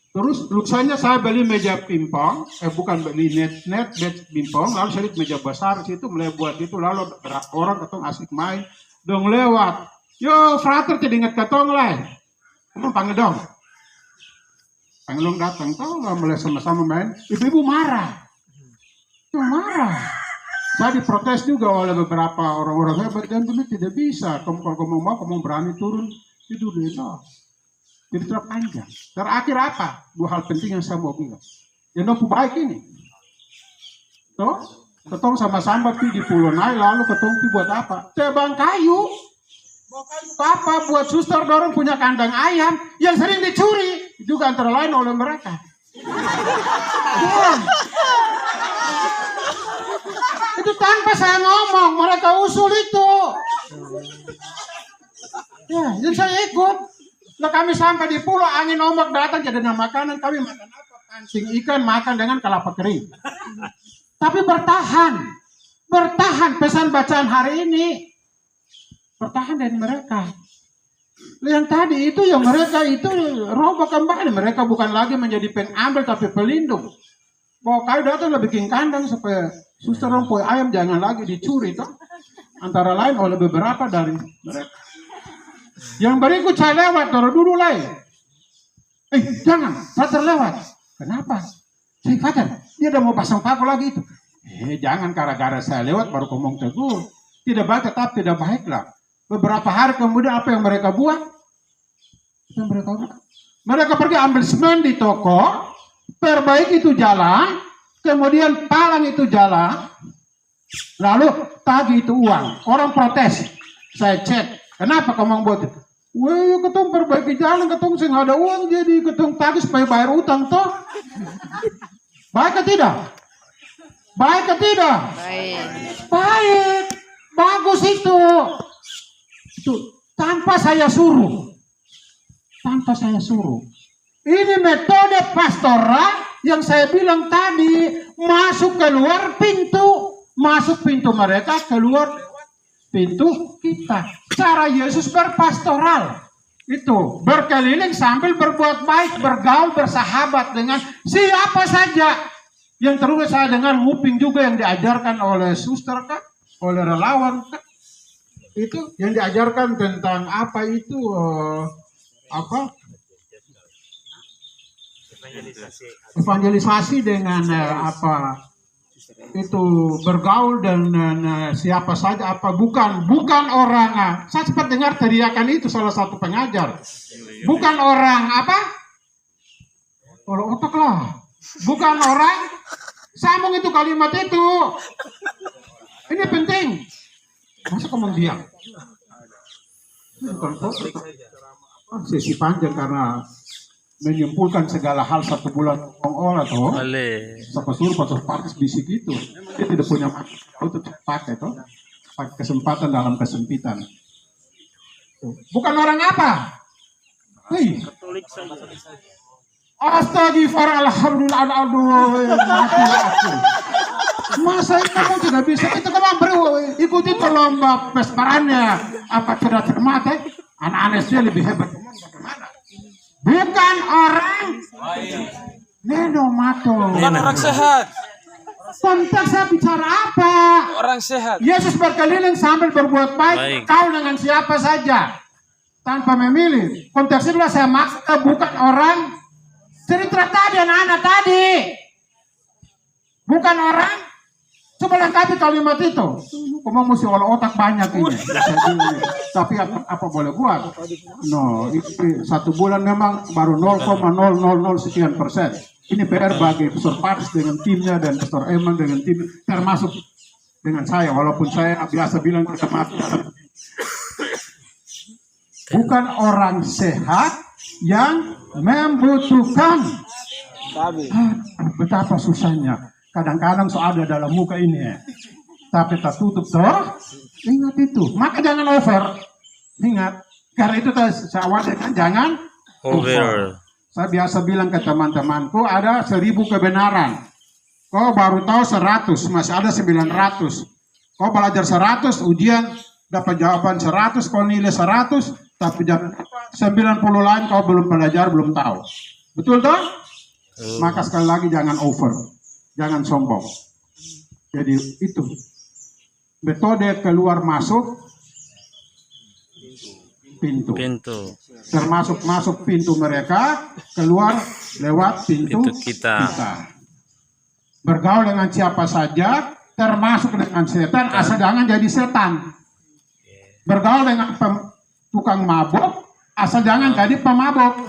Terus luksanya saya beli meja pingpong, bukan beli net pingpong, lalu saya lihat meja besar situ mulai buat itu lalu orang ketong asik main, dong lewat. Yo frater tidak ingat ketong lah, kamu panggil dong. Panglung datang, tahu nggak mulai sama-sama main, ibu-ibu marah. Saya diprotes juga oleh beberapa orang-orang hebat dan benar tidak bisa. Kalau kamu mau, kamu berani turun tidur di bawah. Jadi terlalu panjang. Terakhir apa? Dua hal penting yang saya mau bilang. Yang nopo baik ini. Toh, ketong sama-sama pergi di Pulau Nai, lalu ketong buat apa? Tebang kayu. Bawa kayu apa? Buat suster dorong punya kandang ayam yang sering dicuri. Juga antara lain oleh mereka. Ya. Itu tanpa saya ngomong, mereka usul itu. Ya, jadi saya ikut. Nah kami sampai di pulau, angin ombak datang, jadi makanan kami makan apa? Pancing ikan, makan dengan kelapa kering. Tapi bertahan pesan bacaan hari ini. Bertahan dari mereka. Yang tadi itu yang mereka itu roboh kembali. Mereka bukan lagi menjadi pengambil tapi pelindung. bawa kayu datang udah bikin kandang supaya suster rompoi ayam jangan lagi dicuri toh. Antara lain oleh beberapa dari mereka. Yang berikut saya lewat, taruh dulu lain. Jangan, saya terlewat. Kenapa? Saya kata, dia udah mau pasang paku lagi itu. Jangan gara-gara saya lewat baru ngomong tegur. Tidak baik, tetap tidak baiklah. Beberapa hari kemudian apa yang mereka buat? Mereka pergi ambil semen di toko, perbaiki itu jalan, kemudian palang itu jalan, lalu tagih itu uang. Orang protes. Saya cek, kenapa kamu buat itu? Wah, ketong perbaiki jalan, ketong sih nggak ada uang, jadi ketong tagih supaya bayar utang toh. Baik atau tidak? Baik atau tidak? Baik. Baik. Bagus itu. Itu tanpa saya suruh. Tanpa saya suruh. Ini metode pastoral yang saya bilang tadi. Masuk keluar pintu. Masuk pintu mereka, keluar pintu kita. Cara Yesus berpastoral. Itu. Berkeliling sambil berbuat baik. Bergaul, bersahabat dengan siapa saja. Yang terus saya dengar nguping juga yang diajarkan oleh suster kan. Oleh relawan kan. Itu yang diajarkan tentang apa itu evangelisasi dengan itu bergaul dan siapa saja bukan orang saya sempat dengar teriakan itu salah satu pengajar bukan orang kalau otak lah bukan orang sambung itu kalimat itu ini penting. Masa kamu diam? Sesi panjang karena menyimpulkan segala hal 1 bulan atau siapa suruh pastor partis bisik itu dia tidak punya untuk pakai toh pakai kesempatan dalam kesempitan. Bukan orang apa? Astagfirullah alhamdulillah masa kamu tidak bisa itu kamu ikuti lomba pesparannya apa sudah cermat anak-anak saya lebih hebat bukan orang nenomato Bukan orang sehat. konteks saya bicara apa Orang sehat. Yesus berkeliling sambil berbuat baik kau dengan siapa saja tanpa memilih konteks itulah saya maksud bukan orang cerita tadi anak-anak tadi bukan orang. Coba lengkapi kalimat itu. Kamu mesti olah otak banyak ini. Tapi apa boleh buat? No, itu 1 bulan memang baru 0,000 sekian persen. Ini PR bagi Pastor Paris dengan timnya dan Pastor Eman dengan tim termasuk dengan saya. Walaupun saya biasa bilang kita mati. Bukan orang sehat yang membutuhkan. Betapa susahnya. Kadang-kadang so ada dalam muka ini ya. Tapi tak tutup toh. Ingat itu. Maka jangan over. Ingat. Karena itu saya wajarkan jangan over. Saya biasa bilang ke teman-temanku ada 1000 kebenaran. Kau baru tahu 100. Masih ada 900. Kau belajar 100. Ujian dapat jawaban 100. Kau nilai 100. Tapi 90 lain kau belum belajar, belum tahu. Betul toh? Maka sekali lagi jangan over. Jangan sombong. Jadi itu metode keluar masuk pintu. Termasuk masuk pintu mereka, keluar lewat pintu kita. Bergaul dengan siapa saja, termasuk dengan setan, asal jangan jadi setan. Bergaul dengan tukang mabuk, asal jangan jadi pemabuk.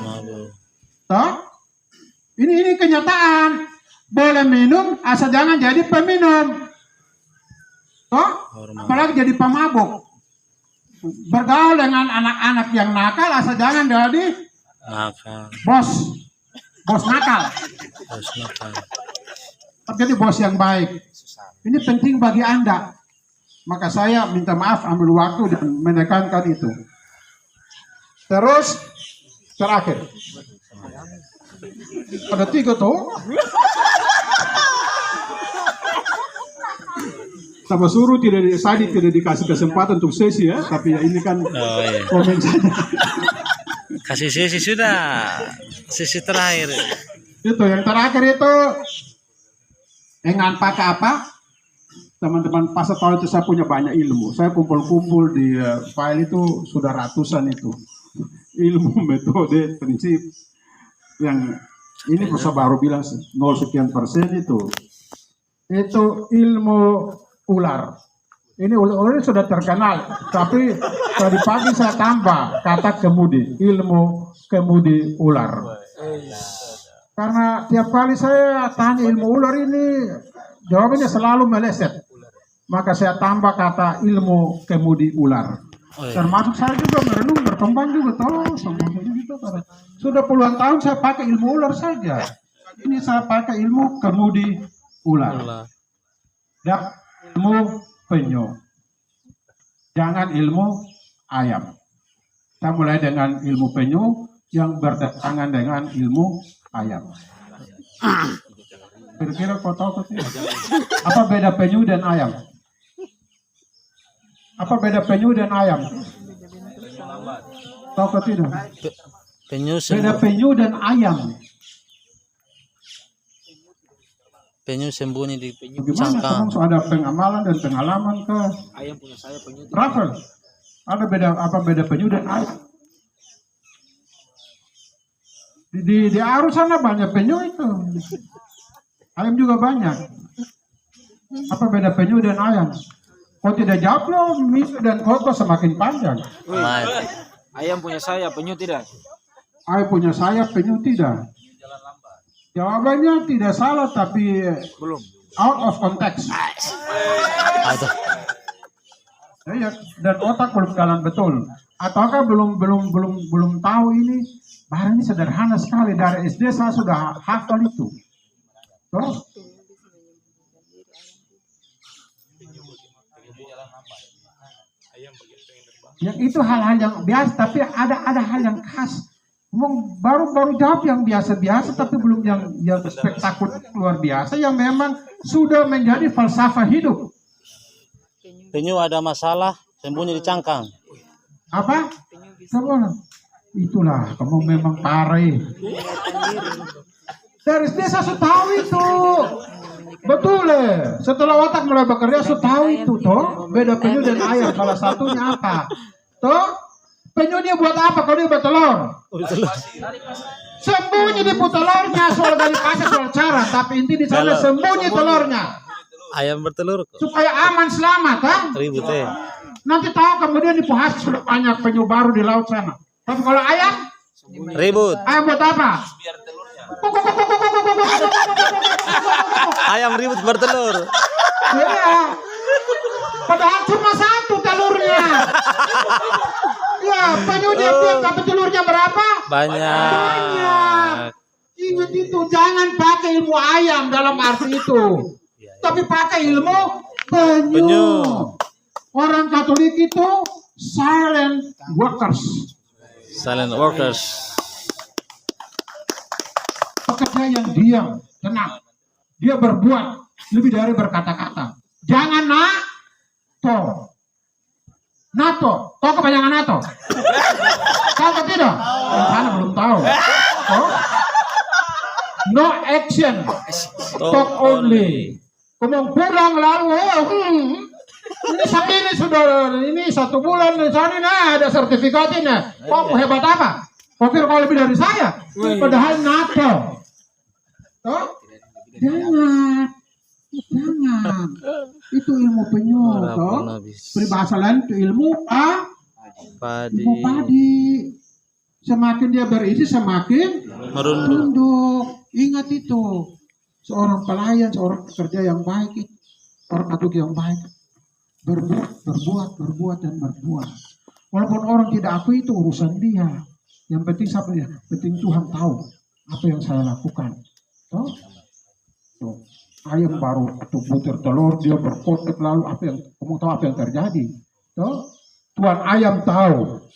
Toh? Ini kenyataan. Boleh minum, asal jangan jadi peminum. Toh? Apalagi jadi pemabuk. Bergaul dengan anak-anak yang nakal, asal jangan jadi bos nakal. Jadi bos yang baik. Ini penting bagi Anda. Maka saya minta maaf ambil waktu dan menekankan itu. Terus terakhir. Ada 3 tuh. Sama suruh tidak dikasih kesempatan untuk sesi ya, tapi ya ini kan komen saja. Kasih sesi sudah. Sesi terakhir. Itu yang terakhir itu Dengan pakai apa? Teman-teman pasti tahu itu saya punya banyak ilmu. Saya kumpul-kumpul di file itu sudah ratusan itu. Ilmu, metode, prinsip. Yang ini saya baru bilang 0% itu. Itu ilmu ular. Ini ular ini sudah terkenal. Tapi tadi pagi saya tambah kata kemudi. Ilmu kemudi ular. Karena tiap kali saya tanya ilmu ular ini, jawabannya selalu meleset. Maka saya tambah kata ilmu kemudi ular. Termasuk saya juga merenung, berkembang juga. Gitu. Sudah puluhan tahun saya pakai ilmu ular saja. Ini saya pakai ilmu kemudi ular. Dan ilmu penyu. Jangan ilmu ayam. Kita mulai dengan ilmu penyu yang bertentangan dengan ilmu ayam. Kira-kira kau tahu tidak? Apa beda penyu dan ayam? Apa beda penyu dan ayam? Tahu kau tidak? Beda penyu dan ayam. Penyu sembunyi di Bagaimana cangkang. kamu ada pengamalan dan pengalaman ke? Ayam punya saya, penyu. Rafael, ada beda penyu dan ayam? Di Arus sana banyak penyu itu. Ayam juga banyak. Apa beda penyu dan ayam? Kau tidak jawab loh, misu dan koko semakin panjang. Ayam punya saya, penyu tidak. Ayam punya sayap, penyu tidak. Jawabannya tidak salah, tapi Belum. out of context. Ya, dan otak belum jalan betul. Ataukah belum tahu ini? Barang ini sederhana sekali, dari SD saya sudah hafal itu. Terus yang itu hal-hal yang biasa, tapi ada hal yang khas. Baru jawab yang biasa-biasa, tapi belum yang spektakuler luar biasa, yang memang sudah menjadi falsafah hidup. Penyu ada masalah, sembunyi di cangkang. Apa? Coba. Itulah, kamu memang parah. Dari desa saya tahu itu. Betul setelah otak mulai bekerja saya tahu itu toh. Beda penyu dan ayam, salah satunya apa? Toh, penyu dia buat apa kalau dia bertelur? Sembunyi di telurnya, soal dari pasir soal cara, tapi inti di sana sembunyi telurnya. Ayam bertelur kok. Supaya aman selamat kan? Ribut Nanti tahu kemudian di Puhas sudah banyak penyu baru di laut sana. Tapi kalau ayam, Ribut. ayam buat apa? Ayam ribut bertelur. Ya, padahal cuma satu telurnya. Ya, penyu dia tapi telurnya berapa? Banyak. Ingat itu, jangan pakai ilmu ayam dalam arti itu. Tapi pakai ilmu penyu. Orang Katolik itu silent workers. Silent workers. Pekerja yang diam, tenang. Dia berbuat lebih dari berkata-kata. Jangan NATO. Tahu kepanjangan NATO? Tahu atau tidak? Yang sana belum tahu. No action, talk only. Kamu pulang lalu, ini sudah 1 bulan di sana, nah ada sertifikatnya. Kamu hebat apa? Kau kira kau lebih dari saya? Padahal NATO. Toh? Jangan. Itu ilmu penyu, toh. Peribahasa lain itu ilmu padi. Semakin dia berisi, semakin merunduk. Ingat itu. Seorang pelayan, seorang pekerja yang baik, orang Katolik yang baik, berbuat dan berbuat. Walaupun orang tidak akui itu urusan dia. Yang penting siapa dia? Penting Tuhan tahu apa yang saya lakukan. Tuh. Ayam baru atau butir telur dia berkotek lalu kamu tahu apa yang terjadi? Tuh. Tuan ayam tahu,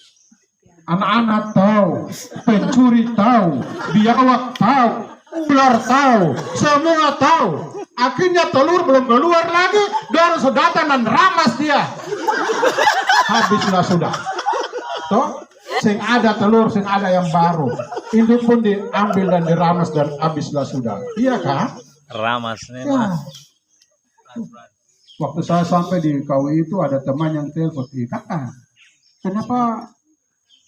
anak-anak tahu, pencuri tahu, biawak tahu, ular tahu, semua tahu. Akhirnya telur belum keluar lagi, dia harus datang dan ramas dia. Habislah sudah. Tuh. Sing ada telur, sing ada yang baru. Ini pun diambil dan diramas dan habislah sudah. Iya kan? Ramas nih. Ya. Waktu saya sampai di KUI itu ada teman yang telepon, kakak, kenapa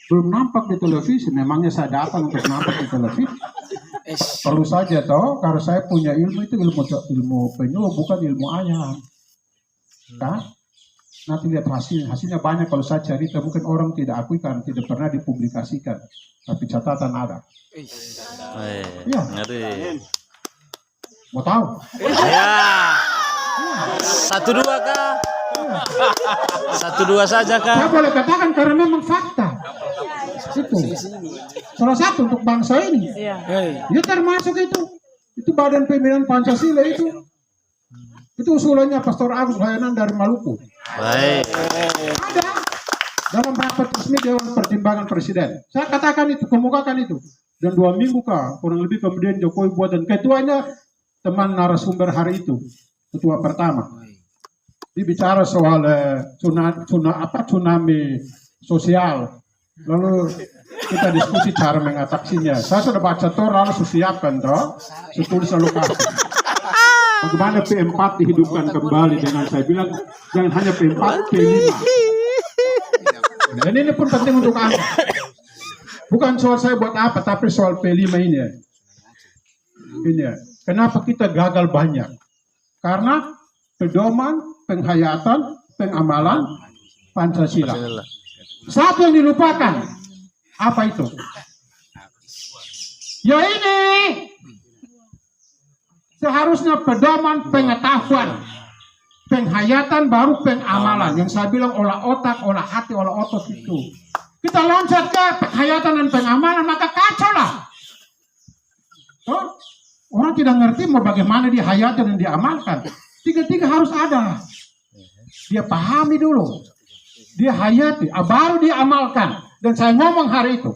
belum nampak di televisi? Memangnya saya datang untuk nampak di televisi? Perlu saja toh, karena saya punya ilmu itu ilmu penyu, bukan ilmu ayam. Nah, nanti lihat hasilnya banyak kalau saya cerita, mungkin orang tidak akui karena tidak pernah dipublikasikan, tapi catatan ada. Ya. Ngeri. Mau tahu? Ya. 1-2 kah? 1-2 saja kah? Saya boleh katakan karena memang fakta. Itu salah satu untuk bangsa ini. Ya termasuk itu Badan Pembinaan Pancasila itu usulannya Pastor Agus Hayanan dari Maluku. Baik. Ada dalam rapat resmi Dewan Pertimbangan Presiden. Saya katakan itu, kemukakan itu. Dan 2 minggu kurang lebih kemudian Jokowi buat, dan ketuanya teman narasumber hari itu, ketua pertama. Dia bicara soal tsunami sosial. Lalu kita diskusi cara mengatasinya. Saya sudah baca toh, lalu siapkan toh, tulis lokasi. Bagaimana P4 dihidupkan kembali dengan saya bilang jangan hanya P4, P5. Dan ini pun penting untuk Anda. Bukan soal saya buat apa, tapi soal P5 ini ya. Ini ya. Kenapa kita gagal banyak? Karena pedoman, penghayatan, pengamalan Pancasila. Satu yang dilupakan. Apa itu? Ya ini. Seharusnya pedoman, pengetahuan, penghayatan, baru pengamalan. Yang saya bilang olah otak, olah hati, olah otot itu. Kita loncat ke penghayatan dan pengamalan, maka kacau lah. Orang tidak ngerti mau bagaimana dihayati dan diamalkan. Tiga-tiga harus ada. Dia pahami dulu. Dia hayati, baru dia amalkan. Dan saya ngomong hari itu.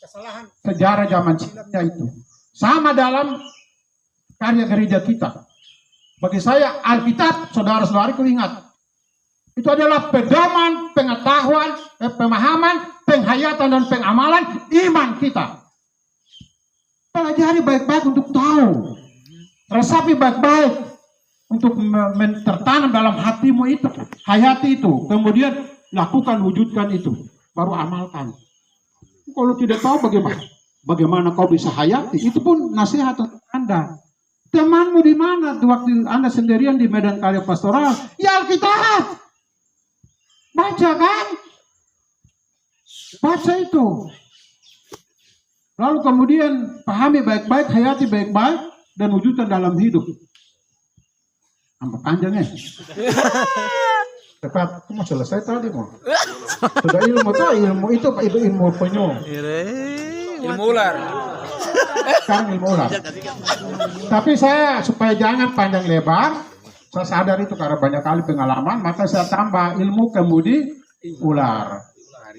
Kesalahan sejarah zaman silamnya itu. Sama dalam karya gereja kita. Bagi saya Alkitab, saudara-saudariku ingat. Itu adalah pedoman, pengetahuan, pemahaman, penghayatan dan pengamalan iman kita. Pelajari baik-baik untuk tahu. Resapi baik-baik untuk tertanam dalam hatimu itu. Hayati itu. Kemudian lakukan, wujudkan itu. Baru amalkan. Kalau tidak tahu bagaimana kau bisa hayati. Itu pun nasihat untuk Anda. Temanmu di mana waktu Anda sendirian di medan karya pastoral? Ya Alkitab. Baca kan? Baca itu. Lalu kemudian pahami baik-baik, hayati baik-baik, dan wujudkan dalam hidup. Sampai panjangnya. Cepat, itu mau selesai tadi mau. Sudah ilmu tuh, ilmu itu ilmu penyu. Ilmu ular. Sekarang ilmu ular. Tapi saya supaya jangan panjang lebar, saya sadar itu karena banyak kali pengalaman, maka saya tambah ilmu kemudi ular.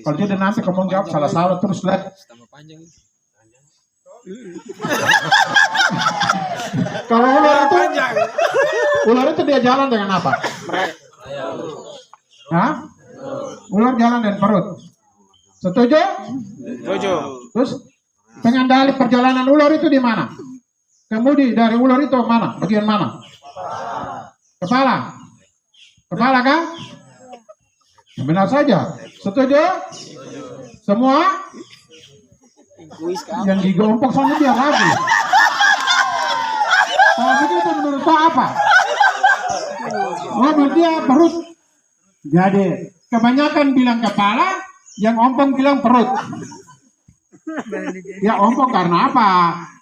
Kalau jadi nanti kamu jawab salah-salah terus lihat. Kalau ular itu dia jalan dengan apa? Hah? Ular jalan dengan perut. Setuju? Setuju. Terus pengendali perjalanan ular itu di mana? Kemudi dari ular itu mana? Bagian mana? Kepala. Kepala kan? Benar saja. Setuju? Semua? Yang gigi ompong soalnya dia lagi. Kalau begitu menurut Pak apa? Oh, berarti ya perut. Jadi kebanyakan bilang kepala, yang ompong bilang perut. Ya ompong karena apa?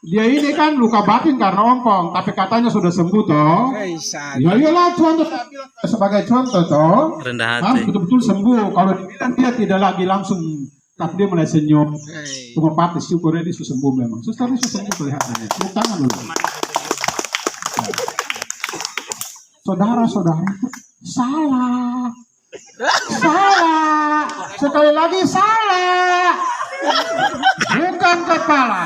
Dia ini kan luka batin karena ompong, tapi katanya sudah sembuh toh. Ya iyalah contoh sebagai contoh toh. Rendah hati. Betul-betul sembuh. Kalau dibilang dia tidak lagi langsung, tapi dia mulai senyum. Cuma patah syukurnya dia sudah sembuh memang. Suster ini sudah sembuh kelihatannya. Tepuk tangan dulu. Saudara-saudara itu salah. Salah. Sekali lagi salah. Bukan kepala.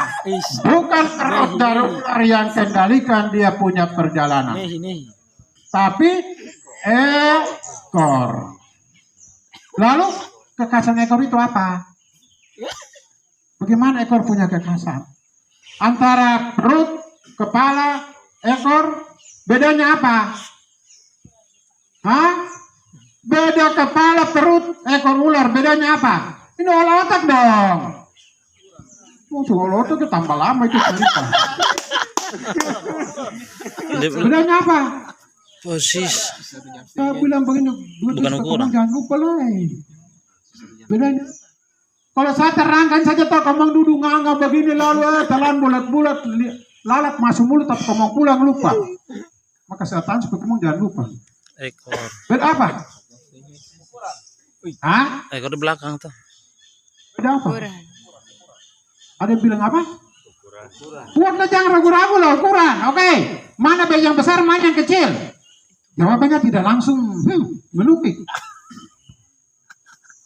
Bukan perut dari ular yang kendalikan dia punya perjalanan. Tapi ekor. Lalu kekhasan ekor itu apa? Bagaimana ekor punya kekhasan? Antara perut kepala, ekor, bedanya apa? Hah? Beda kepala, perut, ekor ular, bedanya apa? Ini olah otak dong. Olah otak itu tambah lama itu cerita. Bedanya apa? Persis. Saya bilang begini, Bukan ukuran. jangan lupa lah. Bedanya. Kalau saya terangkan saja toh kamu duduk nganga begini lalu telan bulat-bulat lalat masuk mulut tapi kamu pulang lupa. Maka saya tanya supaya kamu jangan lupa. Ekor. Beda apa? Hah? Ekor di belakang tuh. Beda apa? Ada yang bilang apa? Buatlah jangan ragu-ragu lah ukuran. Oke. Mana yang besar, mana yang kecil? Jawabannya tidak langsung menukik.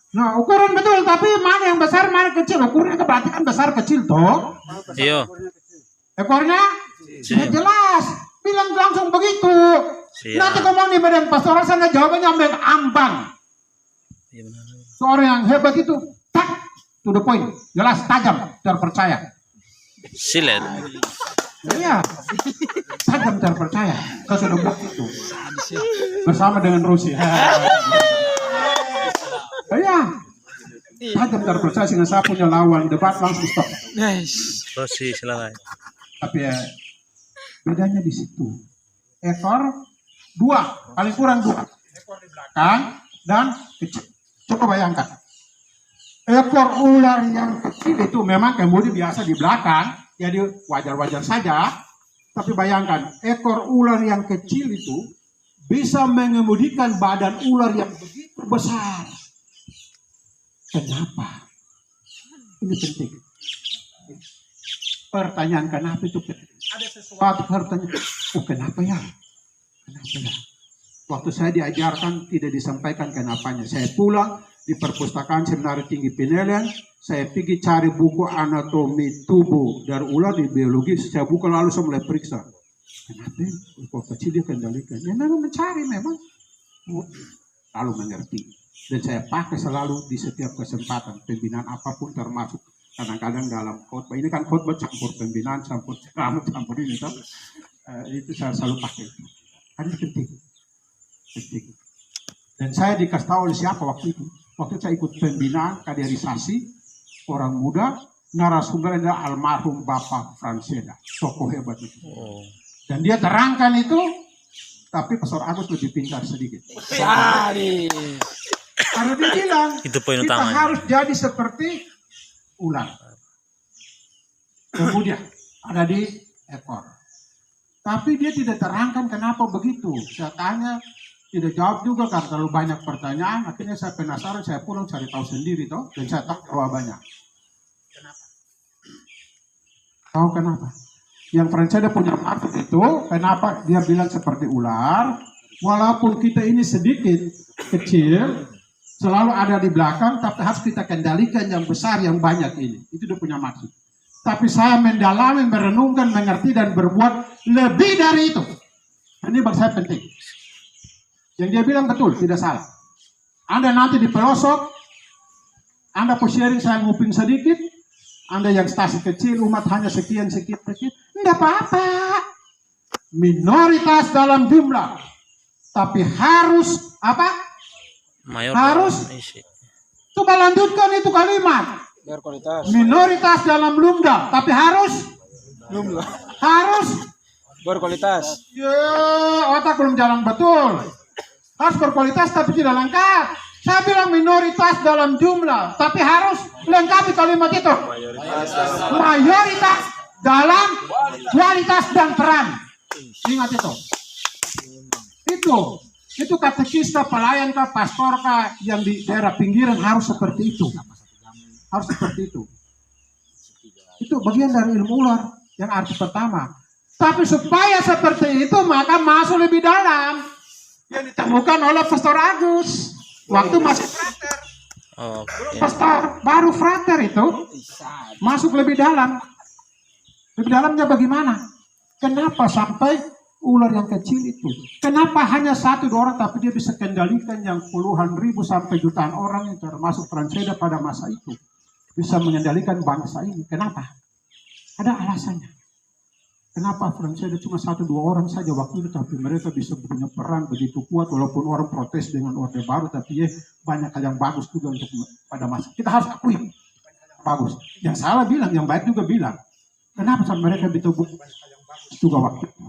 Nah, ukuran betul, tapi mana yang besar, mana yang kecil? Ukurannya berarti kan besar kecil toh. Iya. Ekornya? Sudah jelas. Bilang langsung begitu. Siap. Nanti ngomong di badan pastoral sana jawabannya mengambang. Iya benar. Seorang yang hebat itu, tak, to the point, jelas, tajam, terpercaya. Silet. Iya, tajam terpercaya. Saya sudah buat itu bersama dengan Rusia. Iya, tajam terpercaya sehingga saya punya lawan debat langsung stop. Nice. Persis silakan. Tapi ya, bedanya di situ. Ekor dua, paling kurang dua. Ekor di belakang dan kecil. Coba bayangkan. Ekor ular yang kecil itu memang kemudian biasa di belakang, jadi wajar-wajar saja. Tapi bayangkan, ekor ular yang kecil itu bisa mengemudikan badan ular yang begitu besar. Kenapa? Ini penting. Pertanyaan kenapa itu penting. Ada sesuatu pertanyaan, oh kenapa ya? Kenapa ya? Waktu saya diajarkan tidak disampaikan kenapanya. Saya pulang di perpustakaan Seminari Tinggi Pinelian, saya pergi cari buku anatomi tubuh dari ular di biologi. Saya buka lalu saya mulai periksa. Kenapa? Kok kecil dia kendalikan? Ya memang mencari memang. Lalu mengerti. Dan saya pakai selalu di setiap kesempatan pembinaan apapun termasuk kadang-kadang dalam khotbah. Ini kan khotbah campur pembinaan, campur ceramah, campur ini. Itu saya selalu pakai. Karena penting. Penting. Dan saya dikasih tahu oleh siapa waktu itu? Waktu saya ikut pembinaan kaderisasi orang muda, narasumber adalah almarhum Bapak Franseda, tokoh hebat itu. Oh. Dan dia terangkan itu, tapi Pastor Agus lebih pintar sedikit. Karena dia bilang, Itu poin kita utamanya. harus jadi seperti ular. Kemudian ada di ekor. Tapi dia tidak terangkan kenapa begitu. Saya tanya, tidak jawab juga karena terlalu banyak pertanyaan. Akhirnya saya penasaran, saya pulang cari tahu sendiri toh, dan saya tahu jawabannya. Kenapa? Tahu kenapa? Yang Franseda punya maksud itu, kenapa dia bilang seperti ular? Walaupun kita ini sedikit kecil, selalu ada di belakang, tapi harus kita kendalikan yang besar, yang banyak ini. Itu dia punya maksud. Tapi saya mendalami, merenungkan, mengerti, dan berbuat lebih dari itu. Ini bagi saya penting. Yang dia bilang betul, tidak salah. Anda nanti di pelosok, Anda sharing saya nguping sedikit, Anda yang stasi kecil, umat hanya sekian, tidak apa-apa. Minoritas dalam jumlah. Tapi harus, apa? Mayor Harus. isi. Coba lanjutkan itu kalimat. Berkualitas. Minoritas dalam lumda, tapi harus Berkualitas. ya otak belum jalan betul. Harus berkualitas tapi tidak lengkap. Saya bilang minoritas dalam jumlah, tapi harus lengkapi kalimat itu. Mayoritas dalam kualitas dan peran. Ingat itu. Itu katekista, pelayan kah, pastor kah yang di daerah pinggiran harus seperti itu. Harus seperti itu. Itu bagian dari ilmu ular yang arti pertama. Tapi supaya seperti itu maka masuk lebih dalam. Yang ditemukan oleh Pastor Agus waktu masih frater. Oke. Pastor baru frater itu masuk lebih dalam. Lebih dalamnya bagaimana? Kenapa sampai ular yang kecil itu? Kenapa hanya 1-2 orang tapi dia bisa kendalikan yang puluhan ribu sampai jutaan orang yang termasuk Franseda pada masa itu? Bisa mengendalikan bangsa ini. Kenapa? Ada alasannya. Kenapa Francia ada cuma 1-2 orang saja waktu itu, tapi mereka bisa punya peran begitu kuat, walaupun orang protes dengan Orde Baru, tapi banyak hal yang bagus juga untuk pada masa. Kita harus akui, bagus. Yang salah bilang, yang baik juga bilang. Kenapa mereka bisa juga waktu itu?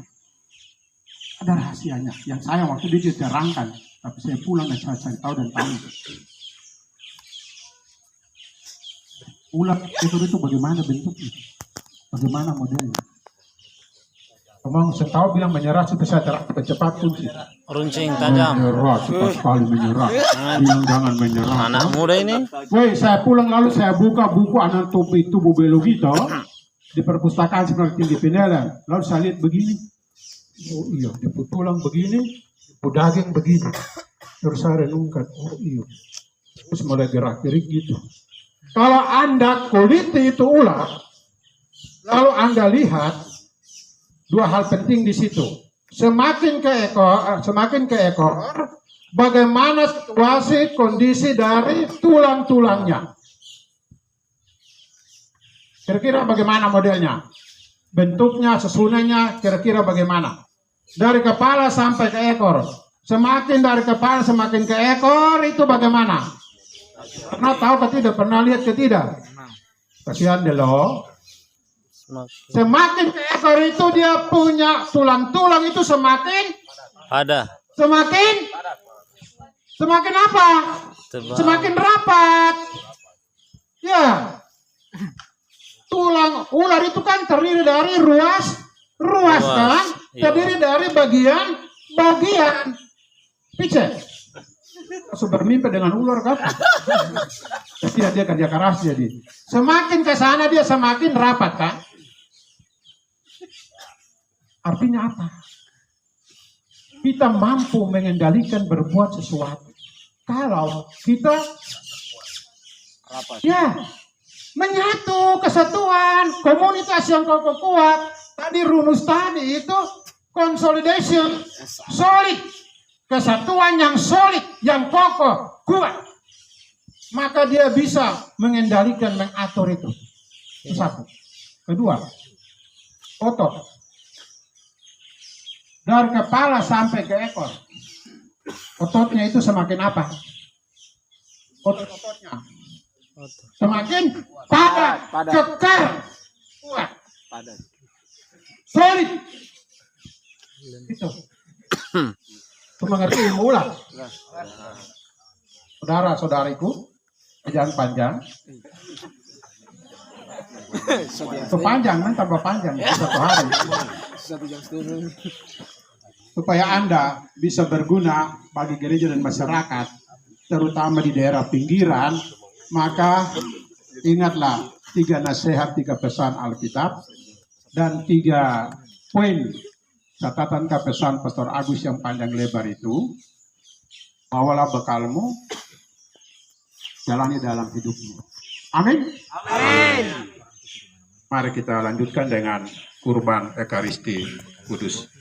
Ada rahasianya. Yang saya waktu itu terangkan, tapi saya pulang dan saya cari tahu dan tahu. Ular itu bagaimana bentuknya? Bagaimana modelnya? Memang saya tahu bilang menyerah supaya saya cepat pun sih. Runcing tajam. Menyerah, cepat sekali menyerah. Bilang jangan menyerah. Anak muda ini. Woi, saya pulang lalu saya buka buku anatomi tubuh biologi toh di perpustakaan seperti di Pinellan. Lalu saya lihat begini. Oh iya, di tulang begini, di daging begini. Terus saya renungkan, oh iya. Terus mulai gerak-gerik gitu. Kalau Anda kuliti itu ular, lalu Anda lihat dua hal penting di situ. Semakin ke ekor, bagaimana situasi kondisi dari tulang-tulangnya. Kira-kira bagaimana modelnya? Bentuknya, susunannya, kira-kira bagaimana? Dari kepala sampai ke ekor. Semakin dari kepala semakin ke ekor itu bagaimana? Pernah tahu ke tidak? Pernah lihat ke tidak? Kasihan deh loh. Semakin ke ekor itu dia punya tulang-tulang itu semakin Ada. Semakin apa? Tebal. Semakin rapat. Ya. Tulang ular itu kan terdiri dari ruas kan? Iya. Terdiri dari bagian. Pice. Masuk bermimpi dengan ular kan? Tapi dia kerja keras jadi. Semakin ke sana dia semakin rapat kan? Artinya apa? Kita mampu mengendalikan berbuat sesuatu. Kalau kita menyatu, kesatuan, komunitas yang kokoh kuat. Tadi rumus tadi itu consolidation, solid. Kesatuan yang solid, yang kokoh, kuat. Maka dia bisa mengendalikan, mengatur itu. Itu satu. Kedua, otot. Dari kepala sampai ke ekor. Ototnya itu semakin apa? Otot-ototnya semakin padat, kekar, kuat, solid. Itu. Mengerti ilmu ular. Saudara-saudariku, jangan panjang. Sepanjang kan tambah panjang satu hari. Supaya Anda bisa berguna bagi gereja dan masyarakat, terutama di daerah pinggiran, maka ingatlah 3 nasihat, 3 pesan Alkitab, dan 3 poin catatan pesan Pastor Agus yang panjang lebar itu. Bawalah bekalmu, jalani dalam hidupmu. Amin. Amin. Mari kita lanjutkan dengan kurban Ekaristi Kudus.